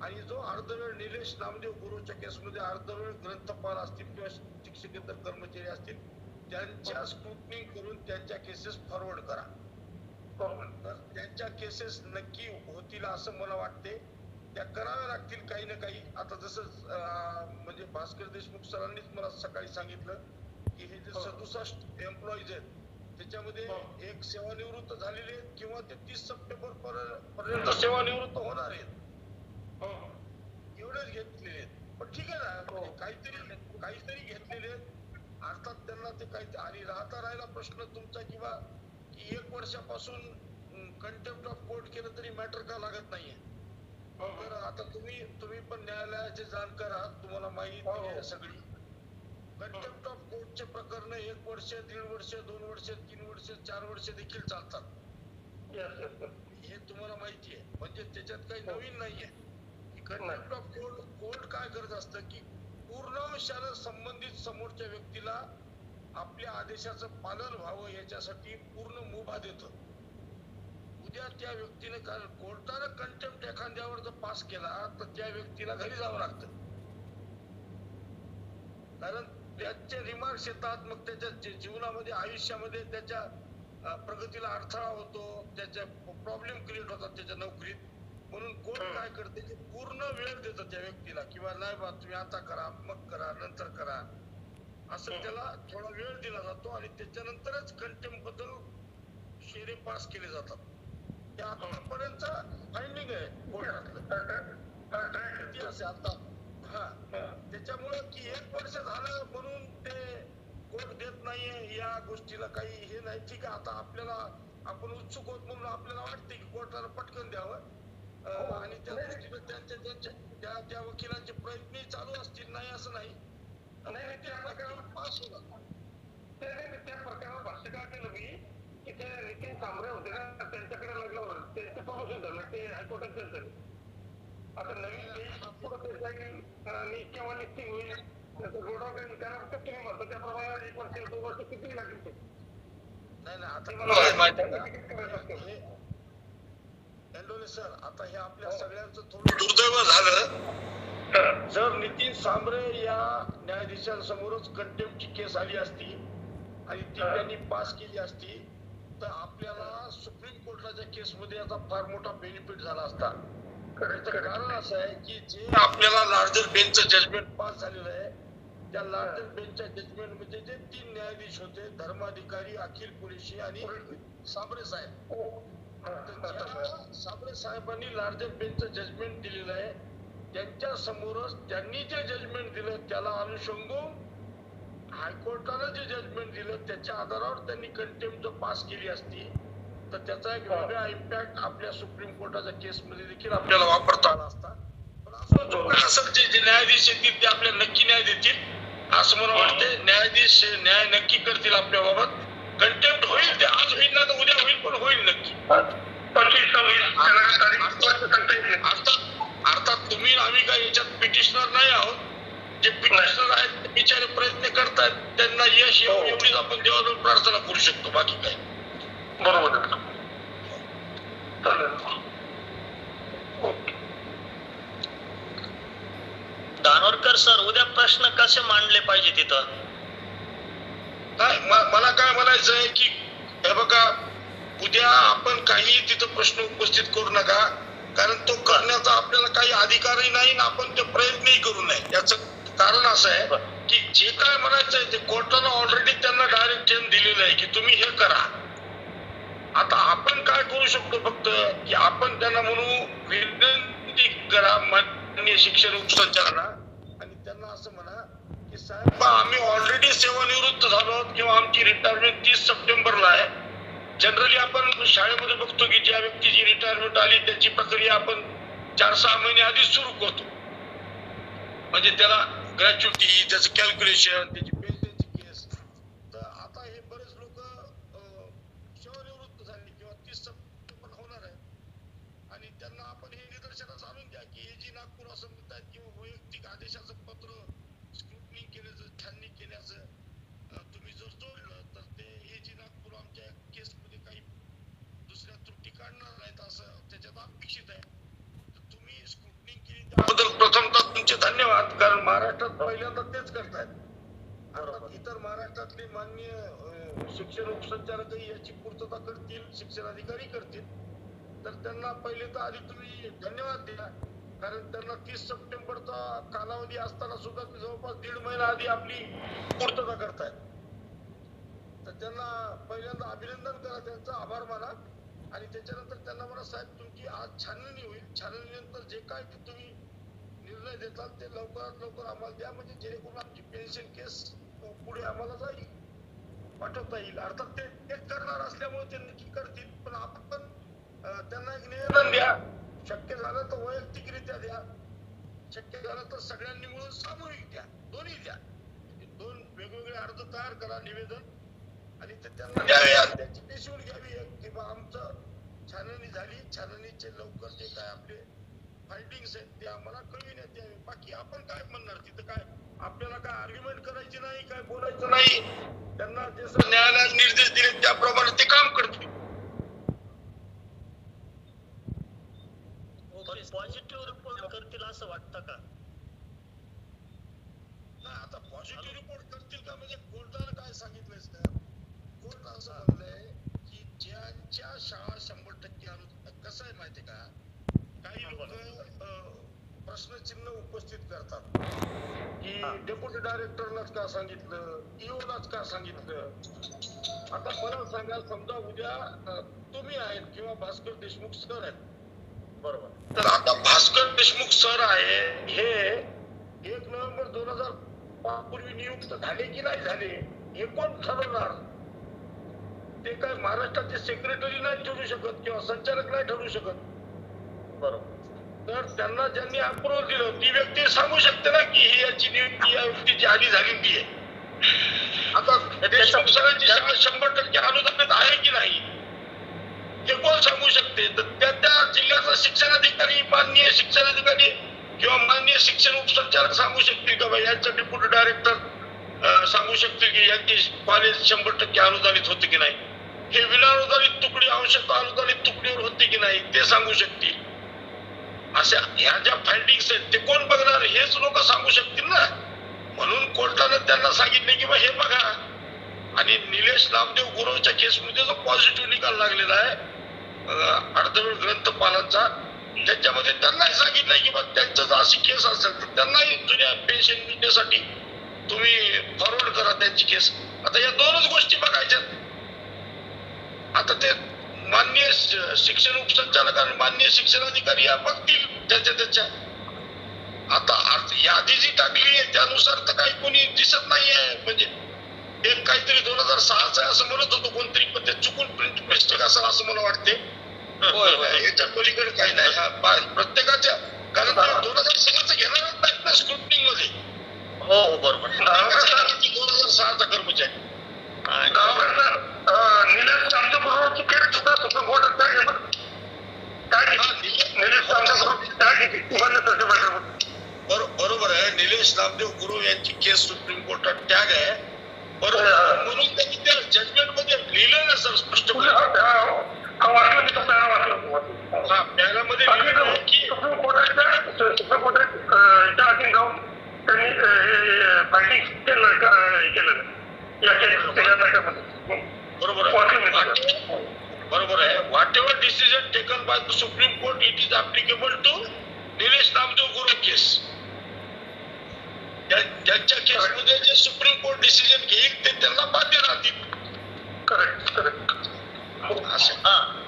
आणि जो अर्धवेळ निलेश नामदेव गुरुच्या केसमध्ये अर्धवेळ ग्रंथपाल असतील किंवा शिक्षकेतर कर्मचारी असतील त्यांच्या स्क्रुटनिंग करून त्यांच्या केसेस फॉरवर्ड करा. तर त्यांच्या केसेस नक्की होतील असं मला वाटते. त्या कराव्या लागतील काही ना काही. आता जसं म्हणजे भास्कर देशमुख सरांनीच मला सकाळी सांगितलं की हे जे 67 एम्प्लॉईज आहेत त्याच्यामध्ये एक सेवानिवृत्त झालेले आहेत किंवा ते 30 सप्टेंबर पर्यंत सेवानिवृत्त होणार आहेत. एवढेच घेतलेले आहेत. पण ठीक आहे ना काहीतरी घेतलेले आहेत अर्थात त्यांना ते काही आणि राहिला प्रश्न तुमचा किंवा की 1 वर्षापासून कंटेम्प्ट ऑफ कोर्ट केलं तरी मॅटर का लागत नाहीये. तर आता तुम्ही पण न्यायालयाचे जाणकार आहात तुम्हाला माहिती आहे सगळी. कंटेम्प्ट ऑफ कोर्टचे प्रकरण 1 वर्ष 1.5 वर्ष 2 वर्ष 3 वर्ष 4 वर्ष देखील चालतात. हे तुम्हाला माहिती आहे. म्हणजे त्याच्यात काही नवीन नाहीये. कंटेम्प्ट ऑफ कोर्ट काय करत असतं की पूर्ण संबंधित समोरच्या व्यक्तीला आपल्या आदेशाचं पालन व्हावं याच्यासाठी पूर्ण मुभा देतं. उद्या त्या व्यक्तीने कोर्टानं कंटेम्प्ट एखाद्यावर जर पास केला तर त्या व्यक्तीला घरी जावं लागतं. कारण त्याचे रिमार्क्स येतात मग त्याच्या जीवनामध्ये आयुष्यामध्ये त्याच्या प्रगतीला अडथळा होतो त्याच्या प्रॉब्लेम क्रिएट होतात त्याच्या नोकरीत. म्हणून कोर्ट काय करते की पूर्ण वेळ देतं त्या व्यक्तीला किंवा नाही बा तुम्ही आता करा मग करा नंतर करा असं त्याला थोडा वेळ दिला जातो आणि त्याच्यानंतरच कंटेम्प्ट बद्दल शेरे पास केले जातात. ते आतापर्यंत फाइंडिंग आहे कोर्टातलं. आता हा त्याच्यामुळं की 1 वर्ष झालं म्हणून ते कोर्ट देत नाहीये या गोष्टीला काही हे नाही. ठीक आहे, आता आपल्याला आपण उत्सुक होत म्हणून आपल्याला वाटते की कोर्टाला पटकन द्यावं आणि त्या दृष्टीने त्यांच्या त्या वकिलांचे प्रयत्न चालू असतील, नाही असं नाही. त्या प्रकरणावर पास होणार त्या प्रकरणावर भाष्य का केलं मी की ते नितीन सांबरे होते ना, त्यांच्याकडे लागलं त्यांचं प्रमोशन झालं, ते हायकोर्टात झालं. आता नवीन केव्हा निश्चित होईल गोडावून त्याला फक्त तुम्ही म्हणता त्याप्रमाणे 1 वर्ष 2 वर्ष किती लागेल. नाही आता एंडोले सर, आता हे आपल्या सगळ्यांचं थोडं दुर्दैव झालं. जर नितीन सांबरे या न्यायाधीशांसमोरच कंटेम्प्टची केस आली असती आणि ती त्यांनी पास केली असती तर आपल्याला सुप्रीम कोर्टाच्या केसमध्ये याचा फार मोठा बेनिफिट झाला असता. कारण असं आहे की जे आपल्याला लार्जर बेंचचं जजमेंट पास झालेलं आहे, त्या लार्जर बेंचच्या जजमेंट मध्ये जे 3 न्यायाधीश होते, धर्माधिकारी, अखिल कुरेशी आणि सांबरे साहेब, सांबरे साहेबांनी लार्जर बेंचचं जजमेंट दिलेलं आहे. त्यांच्या समोरच त्यांनी जे जजमेंट दिलं त्याला अनुषंगून हायकोर्टानं जे जजमेंट दिलं त्याच्या आधारावर त्यांनी कंटेम्प्ट पास केली असती तर त्याचा एक वेगळा इम्पॅक्ट आपल्या सुप्रीम कोर्टाच्या केसमध्ये देखील आपल्याला वापरता आला असता. पण असं जे न्यायाधीश येतील ते आपल्याला नक्की न्याय देतील असं मला वाटते. न्यायाधीश न्याय नक्की करतील आपल्या बाबत. कंटेम्प्ट होईल, ते आज होईल ना तर उद्या होईल, पण होईल नक्की. अर्थात तुम्ही आम्ही काय याच्यात पिटिशनर नाही आहोत. जे पिटिशनर आहेत ते बिचारे प्रयत्न करतात, त्यांना यश येऊन एवढीच आपण देवाजवळ प्रार्थना करू शकतो, बाकी काय. बरोबर. दानोरकर सर, उद्या प्रश्न कसे मांडले पाहिजे तिथं? नाही, मला काय म्हणायचं आहे की हे बघा, उद्या आपण काही तिथं प्रश्न उपस्थित करू नका, कारण तो करण्याचा आपल्याला काही अधिकारही नाही ना आपण ते प्रयत्नही करू नये. याचं कारण असं आहे की जे काय म्हणायचंय ते कोर्टानं ऑलरेडी त्यांना डायरेक्शन दिलेलं आहे की तुम्ही हे करा. आता आपण काय करू शकतो फक्त की आपण त्यांना म्हणू विनंती करा माननीय शिक्षण उपसंचालकांना आणि त्यांना असं म्हणा की साहेब आम्ही ऑलरेडी सेवानिवृत्त झालो आहोत किंवा आमची रिटायरमेंट 30 सप्टेंबरला आहे. जनरली आपण शाळेमध्ये बघतो की ज्या व्यक्तीची रिटायरमेंट आली त्याची प्रक्रिया आपण 4-6 महिने आधीच सुरू करतो. म्हणजे त्याला ग्रॅच्युटी, त्याचं कॅल्क्युलेशन, त्याची पेन्शनची केस. तर आता हे बरेच लोक सेवानिवृत्त झाले किंवा 30 सप्टेंबर होणार आहे आणि त्यांना आपण हे निदर्शनास आणून द्या की हे जी नागपूर असं म्हणतात किंवा वैयक्तिक आदेशाचं पत्र स्क्रुटनी केल्याचं, छाननी केल्याचं तुम्ही जर जोडलं तर ते हे जी नागपूर आमच्या केसमध्ये काही दुसऱ्या त्रुटी काढणार नाहीत असं त्याच्यात अपेक्षित आहे. तर तुम्ही स्क्रुटनी केली त्याबद्दल प्रथमतः तुमचे धन्यवाद, कारण महाराष्ट्रात पहिल्यांदा तेच करतायत. इतर महाराष्ट्रातले माननीय शिक्षण उपसंचालकही याची पूर्तता करतील, शिक्षण अधिकारी करतील, तर त्यांना पहिले तर आधी तुम्ही धन्यवाद द्या, कारण त्यांना 30 सप्टेंबरचा कालावधी असताना सुद्धा जवळपास 1.5 महिना आधी आपली पूर्तता करतायत. तर त्यांना पहिल्यांदा अभिनंदन करा, त्यांचा आभार माना आणि त्याच्यानंतर त्यांना म्हणा साहेब तुमची आज छाननी होईल, छाननीनंतर जे काय तुम्ही निर्णय देताल ते लवकरात लवकर आम्हाला द्या, म्हणजे जेणेकरून आमची पेन्शन केस पुढे आम्हाला जाईल, पाठवता येईल. अर्थात ते करणार असल्यामुळे ते नक्की करतील, पण आपण त्यांना एक निवेदन द्या, शक्य झालं तर वैयक्तिकरित्या द्या, शक्य झालं तर सगळ्यांनी मिळून सामूहिक द्या, दोन्ही द्या. 2 वेगवेगळे अर्ज तयार करा, निवेदन, आणि ते त्यांना द्यावे, त्याची पेशवून घ्यावी की बा आमचं छाननी झाली, छाननीचे लवकर जे काय आपले फायटिंग्स आहेत ते आम्हाला कळविण्यात यावे. बाकी आपण काय म्हणणार, तिथं काय आपल्याला काय आर्ग्युमेंट करायची नाही, काय बोलायचं नाही. त्यांना जसं न्यायालयात निर्देश दिले त्याप्रमाणे ते काम करतील. पॉझिटिव्ह रिपोर्ट करतील असं वाटतं का? नाही, आता पॉझिटिव्ह रिपोर्ट करतील का म्हणजे कोर्टानं काय सांगितलंय सर, कोर्ट असं म्हणलंय की ज्यांच्या शाळा 100% अनुदान, कसं आहे माहितीये का, काही लोक प्रश्नचिन्ह उपस्थित करतात की डेप्युटी डायरेक्टरलाच का सांगितलं, ईओलाच का सांगितलं. आता मला सांगा, समजा उद्या तुम्ही आहेत किंवा भास्कर देशमुख सर आहेत, बरोबर, तर आता भास्कर देशमुख सर आहे हे 1 नोव्हेंबर 2005 पूर्वी नियुक्त झाले की नाही झाले हे कोण ठरवणार? ते काय महाराष्ट्राचे सेक्रेटरी नाही ठरू शकत किंवा संचालक नाही ठरू शकत. बरोबर. तर त्यांना ज्यांनी अप्रूव्हल दिलं ती व्यक्ती सांगू शकते ना की ही याची नियुक्ती या व्यक्तीची आधी झालेली आहे. आता देशमुख सरांची शाळा 100% अनुदानित आहे की नाही हे कोण सांगू शकते? तर त्या जिल्ह्याचा शिक्षणाधिकारी, माननीय शिक्षणाधिकारी किंवा माननीय शिक्षण उपसंचालक सांगू शकतील का बाई यांचं डेप्युटी डायरेक्टर सांगू शकतील की यांची कॉलेज 100% अनुदानित होते की नाही, हे विनाअनुदानित तुकडी अंशतः अनुदानित तुकडीवर होते की नाही ते सांगू शकतील. अशा ह्या ज्या फायंडिंग्स आहेत ते कोण बघणार? हेच लोक सांगू शकतील ना. म्हणून कोर्टानं त्यांना सांगितले की हे बघा. आणि निलेश नामदेव गुरवच्या केसमध्ये जो पॉझिटिव्ह निकाल लागलेला आहे अर्धवेळ ग्रंथपालांचा, त्याच्यामध्ये त्यांनाही सांगितलंय की बघ त्यांचं जर अशी केस असेल तर त्यांनाही जुन्या पेन्शन योजनेसाठी तुम्ही फॉरवर्ड करा त्यांची केस. आता या दोनच गोष्टी बघायच्यात. आता ते माननीय शिक्षण उपसंचालक आणि माननीय शिक्षणाधिकारी या बघतील त्याच्या. आता यादी जी टाकली आहे त्यानुसार तर काही कोणी दिसत नाहीये. म्हणजे एक काहीतरी 2006 आहे असं म्हणत होतं कोणतरी, पण ते चुकून प्रिंट मिस्टेक असेल असं मला वाटते. याच्या पलीकडे काही नाही प्रत्येकाच्या, कारण 2006चं घेणारच नाहीत ना स्क्रुटनिंग मध्ये. हो बरोबर. 2006चा कर्मचारी निलेश नामदेव गुरवची केस सुद्धा सुप्रीम कोर्टात बरोबर आहे. निलेश नामदेव गुरव यांची केस सुप्रीम कोर्टात टॅग आहे बरोबर, म्हणून त्यांनी त्या जजमेंट मध्ये लिहिलं ना सर स्पष्टपणे. त्यामध्ये लिहिलं आहे की सुप्रीम कोर्टात जाऊन त्यांनी फायटिंग केलं बरोबर आहे. Whatever decision taken by the supreme court it is applicable to Nilesh Namdev Gurav case. त्यांच्या केसमध्ये जे सुप्रीम कोर्ट डिसिजन घेईल ते त्यांना बाध्य राहतील. करेक्ट.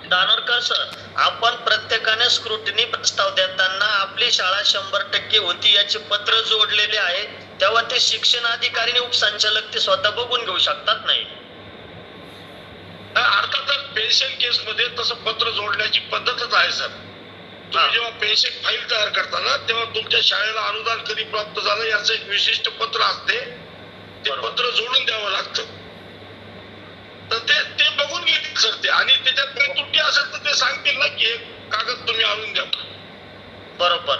दानोरकर सर, आपण प्रत्येकाने स्क्रुटिनी प्रस्ताव देताना आपली शाळा 100% होती याचे पत्र जोडलेले आहे, तेव्हा ते शिक्षण अधिकारी आणि उपसंचालक ते स्वतः बघून घेऊ शकतात नाही. अर्थातच पेन्शन केस मध्ये तसं पत्र जोडण्याची पद्धतच आहे सर. तुम्ही जेव्हा पेन्शन फाईल तयार करताना तेव्हा तुमच्या शाळेला अनुदान कधी प्राप्त झालं याचं एक विशिष्ट पत्र असते, ते पत्र जोडून द्यावं लागतं. तर ते बघून घेतील सर ते, आणि त्याच्यात काही त्रुटी असेल तर ते सांगतील ना की हे कागद तुम्ही आणून द्या. बरोबर.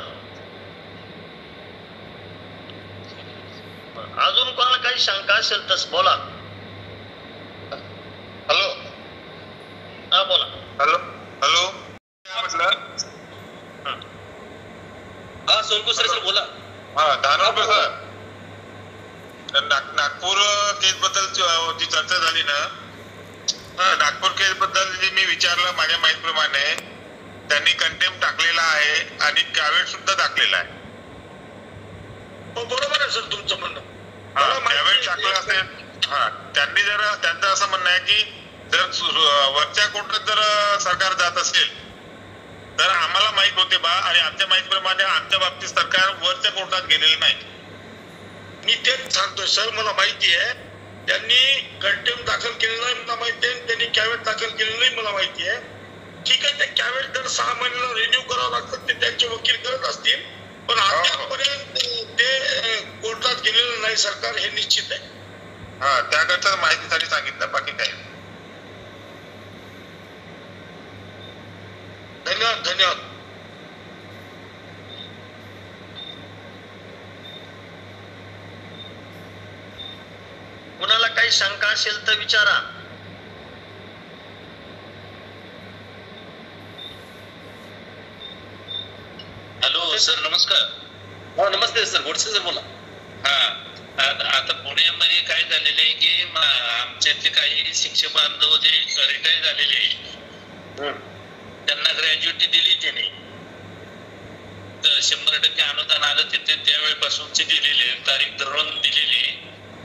अजून कोणाला काही शंका असेल तर बोला. हॅलो हा बोला. हॅलो हॅलो म्हटलं. हा सोनकुसरे सर बोला. हा दानोरकर सर, नागपूर केस बद्दल जी चर्चा झाली ना, नागपूर केस बद्दल मी विचारलं माझ्या माहितीप्रमाणे त्यांनी कंटेम्प्ट टाकलेला आहे आणि कॅवेट सुद्धा टाकलेला आहे. बरोबर आहे सर तुमचं म्हणणं. कॅवेट टाकलं असेल. त्यांनी जर त्यांचं असं म्हणणं आहे की जर वरच्या कोर्टात जर सरकार जात असेल तर आम्हाला माहित होते बा, आणि आमच्या माहितीप्रमाणे आमच्या बाबतीत सरकार वरच्या कोर्टात गेलेलं नाही. मी तेच सांगतोय सर, मला माहिती आहे त्यांनी कंटेम्प्ट दाखल केलेलं नाही मला माहिती आहे, त्यांनी कॅवेट दाखल केलेलं नाही मला माहिती आहे. ठीक आहे, ते कॅवेट दर 6 महिन्याला रिन्यू करावं लागतं, ते त्यांचे वकील करत असतील, पण आतापर्यंत ते कोर्टात गेलेलं नाही सरकार, हे निश्चित आहे. त्याकरता माहितीसाठी सांगितलं, बाकी काही. धन्यवाद. कुणाला काही शंका असेल तर विचारा. हॅलो सर नमस्कार. नमस्ते सर, गोडसे सर बोला. आता पुण्यामध्ये काय झालेलं आहे की आमच्यातले काही शिक्षक बांधव जे रिटायर झालेले आहेत त्यांना ग्रॅज्युएटी दिली त्याने, 100% अनुदान आलं तिथे त्यावेळेपासूनचे दिलेले तारीख धरून दिलेली,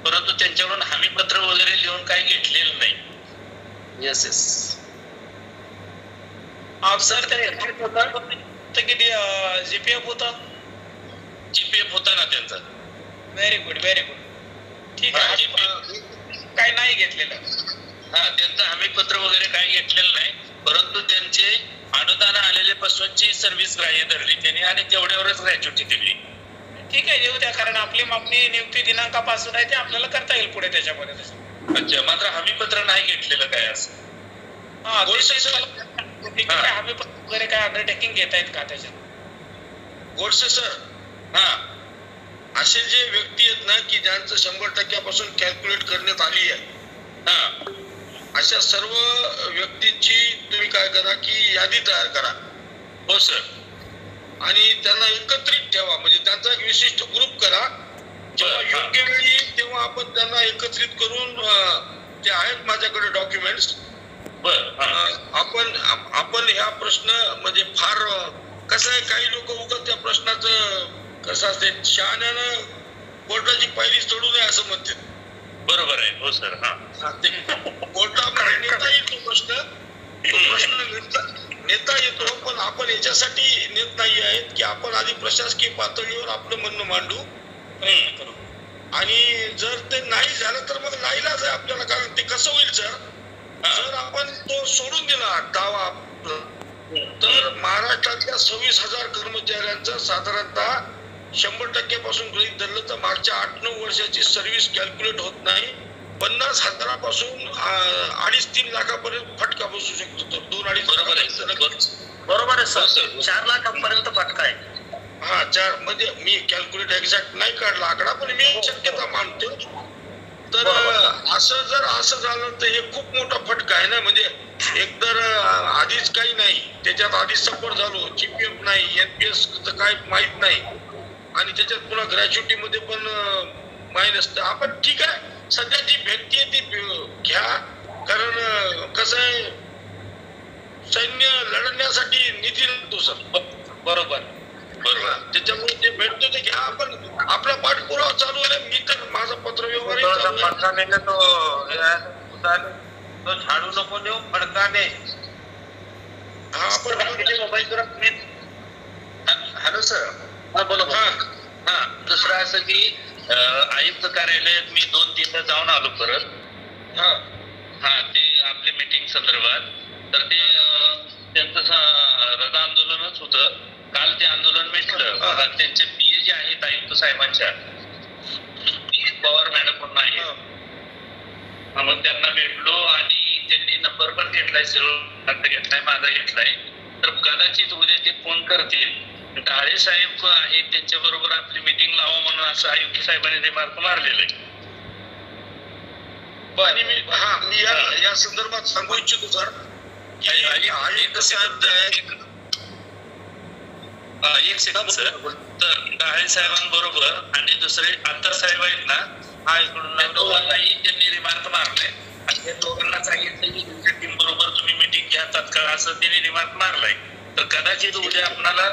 परंतु त्यांच्याकडून हमी पत्र वगैरे लिहून काही घेतलेलं नाही. येस सर किती जीपीएफ होता जीपीएफ होता ना त्यांचा. Very good very good. ठीक आहे. काय नाही घेतलेलं. त्यांचं हमीपत्र वगैरे काही घेतलेलं नाही, परंतु त्यांचे अनुदान आलेले पासूनची सर्व्हिस ग्राह्य धरली त्यांनी आणि तेवढ्यावरच ग्रॅच्युटी दिली. ठीक आहे, देऊ द्या, कारण आपली मागणी नियुक्ती दिनांकापासून आहे, ते आपल्याला करता येईल पुढे त्याच्यामध्ये. अच्छा, मात्र हमीपत्र नाही घेतलेलं काय असं? हमीपत्र वगैरे काय अंडरटेकिंग घेता येत का त्याच्यात? गोडसे सर, असे जे व्यक्ती आहेत ना की ज्यांचं 100% कॅल्क्युलेट करण्यात आली आहे, अशा सर्व व्यक्तींची तुम्ही काय करा की यादी तयार करा. हो सर. आणि त्यांना एकत्रित ठेवा, म्हणजे त्यांचा एक विशिष्ट ग्रुप करा. जेव्हा योग्य वेळी येईल तेव्हा आपण त्यांना एकत्रित करून, ते आहेत माझ्याकडे डॉक्युमेंट्स, आपण ह्या प्रश्न म्हणजे फार कसं आहे, काही लोक उगाच त्या प्रश्नाचं कसं असते, शहाण्यानं कोर्टाची पायरी चढू नये असं म्हणते. बरोबर आहे. हो सर. कोर्टामध्ये नेता येईल तो प्रश्न नेता येतो, पण आपण याच्यासाठी नेत नाही आहेत की आपण आधी प्रशासकीय पातळीवर आपलं म्हणणं मांडू, आणि जर ते नाही झालं तर मग नाईलाज आहे आपल्याला. कारण ते कसं होईल सर, जर आपण तो सोडून दिला दावा, तर महाराष्ट्रातल्या 26,000 कर्मचाऱ्यांचं साधारणतः 100% पासून गृहीत धरलं तर मागच्या 8-9 वर्षाची सर्व्हिस कॅल्क्युलेट होत नाही. 50,000 2.5-3 लाखापर्यंत फटका बसू शकतो. तर 2-2.5 बरोबर आहे सर. 4 लाखापर्यंत फटका आहे. 4 म्हणजे मी कॅल्क्युलेट एक्झॅक्ट नाही काढला आकडा, पण मी शक्यता मानतो. तर असं झालं तर हे खूप मोठा फटका आहे ना. म्हणजे एकतर आधीच काही नाही, त्याच्यात आधीच सफर झालो, जीपीएफ नाही, एनपीएस काय माहित नाही, आणि त्याच्यात पुन्हा ग्रॅच्युटी मध्ये पण मायनस. तर आपण ठीक आहे, सध्या जी भेटतीये ती घ्या, कारण कसं आहे, सैन्य लढण्यासाठी निधी लागतो सर. बरोबर. त्याच्यामुळे जे भेटतो ते घ्या. आपण आपला पाठपुरावा चालू आहे. मी तर माझा पत्रव्यवहार तो झाडू नको देऊ फडकाने. Hello sir. बोला. दुसरं असं की आयुक्त कार्यालयात मी 2-3दा जाऊन आलो परत. ते आपली मीटिंग संदर्भात. तर ते त्यांचं रजा आंदोलनच होतं. काल ते आंदोलन मिटलं. त्यांचे पीए जे आहेत आयुक्त साहेबांच्या, पवार मॅडम म्हणून आहे, मग त्यांना भेटलो आणि त्यांनी नंबर पण घेतलाय, घेतलाय, माझा घेतलाय. तर कदाचित उद्या ते फोन करतील. ढाळे साहेब आहेत त्यांच्या बरोबर आपली मीटिंग लावा म्हणून असं आयुक्त साहेबांनी रिमार्क मारलेलं आहे. आणि मी या संदर्भात सांगू इच्छितो सर, आयुक्त साहेब एक सेकंद सर. तर ढाळे साहेबांबरोबर आणि दुसरे अंतर साहेब आहेत ना, दोघांनाही त्यांनी रिमार्क मारले आणि त्या दोघांना सांगितलं की तुमच्या टीम बरोबर तुम्ही मीटिंग घ्या तात्काळ, असं त्यांनी रिमार्क मारलाय. तर कदाचित उद्या आपल्याला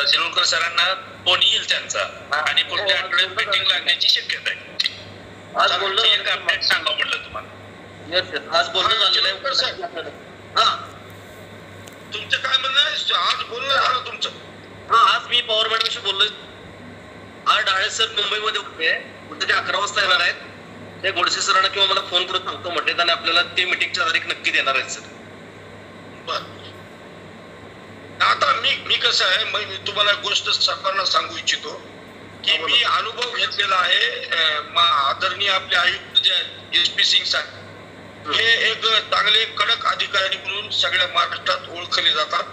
शिरोडकर सरांना फोन येईल त्यांचा आणि पुढच्या आठवड्यात मीटिंग लागण्याची शक्यता आहे. आज बोललो एक अपडेट सांगा म्हटलं तुम्हाला. आज बोलणं झालेलं आहे. तुमचं काय म्हणणं आहे? आज बोलणं झालं तुमचं? आज मी पवार मॅडमशी बोललोय. आज ढाळे सर मुंबईमध्ये होते, उद्या 11 वाजता येणार आहेत. ते गोडसे सरांना किंवा मला फोन करून सांगतो म्हटले, आणि आपल्याला ते मीटिंगच्या तारीख नक्की देणार आहेत सर. बर. आता मी कसं आहे, मी तुम्हाला गोष्ट सरकारला सांगू इच्छितो की मी अनुभव घेतलेला आहे. आदरणीय आपले आयुक्त जे SP सिंग साहेब हे एक चांगले कडक अधिकारी म्हणून सगळ्या महाराष्ट्रात ओळखले जातात.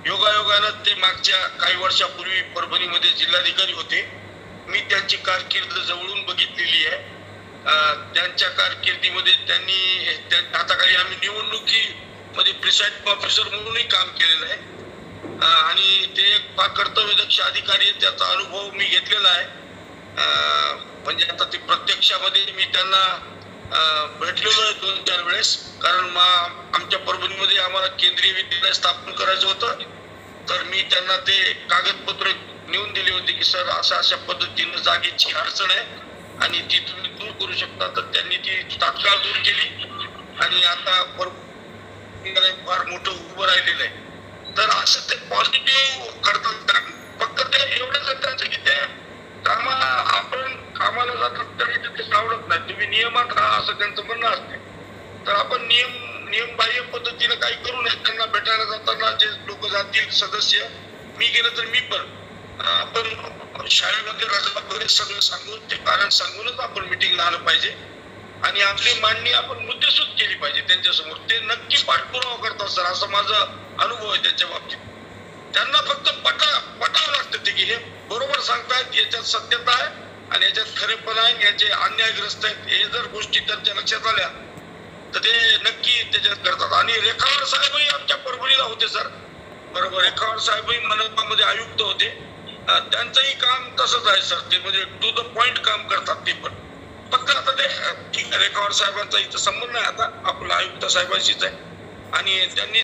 योगायोगानं ते मागच्या काही वर्षापूर्वी परभणीमध्ये जिल्हाधिकारी होते. मी त्यांची कारकीर्द जवळून बघितलेली आहे. त्यांच्या कारकिर्दीमध्ये त्यांनी हाताखाली आम्ही निवडणुकीमध्ये प्रिसाइडिंग ऑफिसर म्हणूनही काम केलेलं आहे, आणि ते एक फार कर्तव्यदक्ष अधिकारी आहेत. त्याचा अनुभव मी घेतलेला आहे. म्हणजे आता ते प्रत्यक्षामध्ये मी त्यांना भेटलेलो आहे 2-4 वेळेस. कारण आमच्या परभणीमध्ये आम्हाला केंद्रीय विद्यालय स्थापन करायचं होतं. तर मी त्यांना ते कागदपत्र नेऊन दिले होते की सर अशा पद्धतीनं जागेची अडचण आहे आणि ती तुम्ही दूर करू शकता. तर त्यांनी ती तात्काळ दूर केली आणि आता फार मोठं उभं राहिलेलं आहे. तर असं ते पॉझिटिव्ह करतात. फक्त ते एवढंच त्यांचं की ते आपण कामाला जातात तरी ते आवडत नाही, तुम्ही नियमात राहा असं त्यांचं म्हणणं असते. तर आपण नियमबाह्य पद्धतीने काही करू नये. त्यांना भेटायला जाताना जे लोक जातील सदस्य, मी गेलं तर मी पण, आपण शाळेमध्ये रजा वगैरे सगळं सांगून ते कारण सांगूनच आपण मिटिंगला आलं पाहिजे आणि आपली मांडणी आपण मुद्देसूद केली पाहिजे त्यांच्यासमोर. ते नक्की पाठपुरावा करतात सर, असं माझा अनुभव आहे त्यांच्या बाबतीत. त्यांना फक्त पटावं लागतं ते की हे बरोबर सांगतायत, याच्यात सत्यता आहे आणि याच्यात खरेपण आहे, याचे अन्यायग्रस्त आहेत. हे जर गोष्टी त्यांच्या लक्षात आल्या तर ते नक्की त्याच्यात करतात. आणि रेखावार साहेबही आमच्या परभणीला होते सर, बरोबर. रेखावार साहेबही मनपामध्ये आयुक्त होते. त्यांचंही काम तसंच आहे सर, ते म्हणजे टू द पॉइंट काम करतात ते पण. फक्त आता ते ठीक आहे, रेखावार साहेबांचा इथं संबंध नाही, आता आपला आयुक्त साहेबांशीच आहे आणि त्यांनी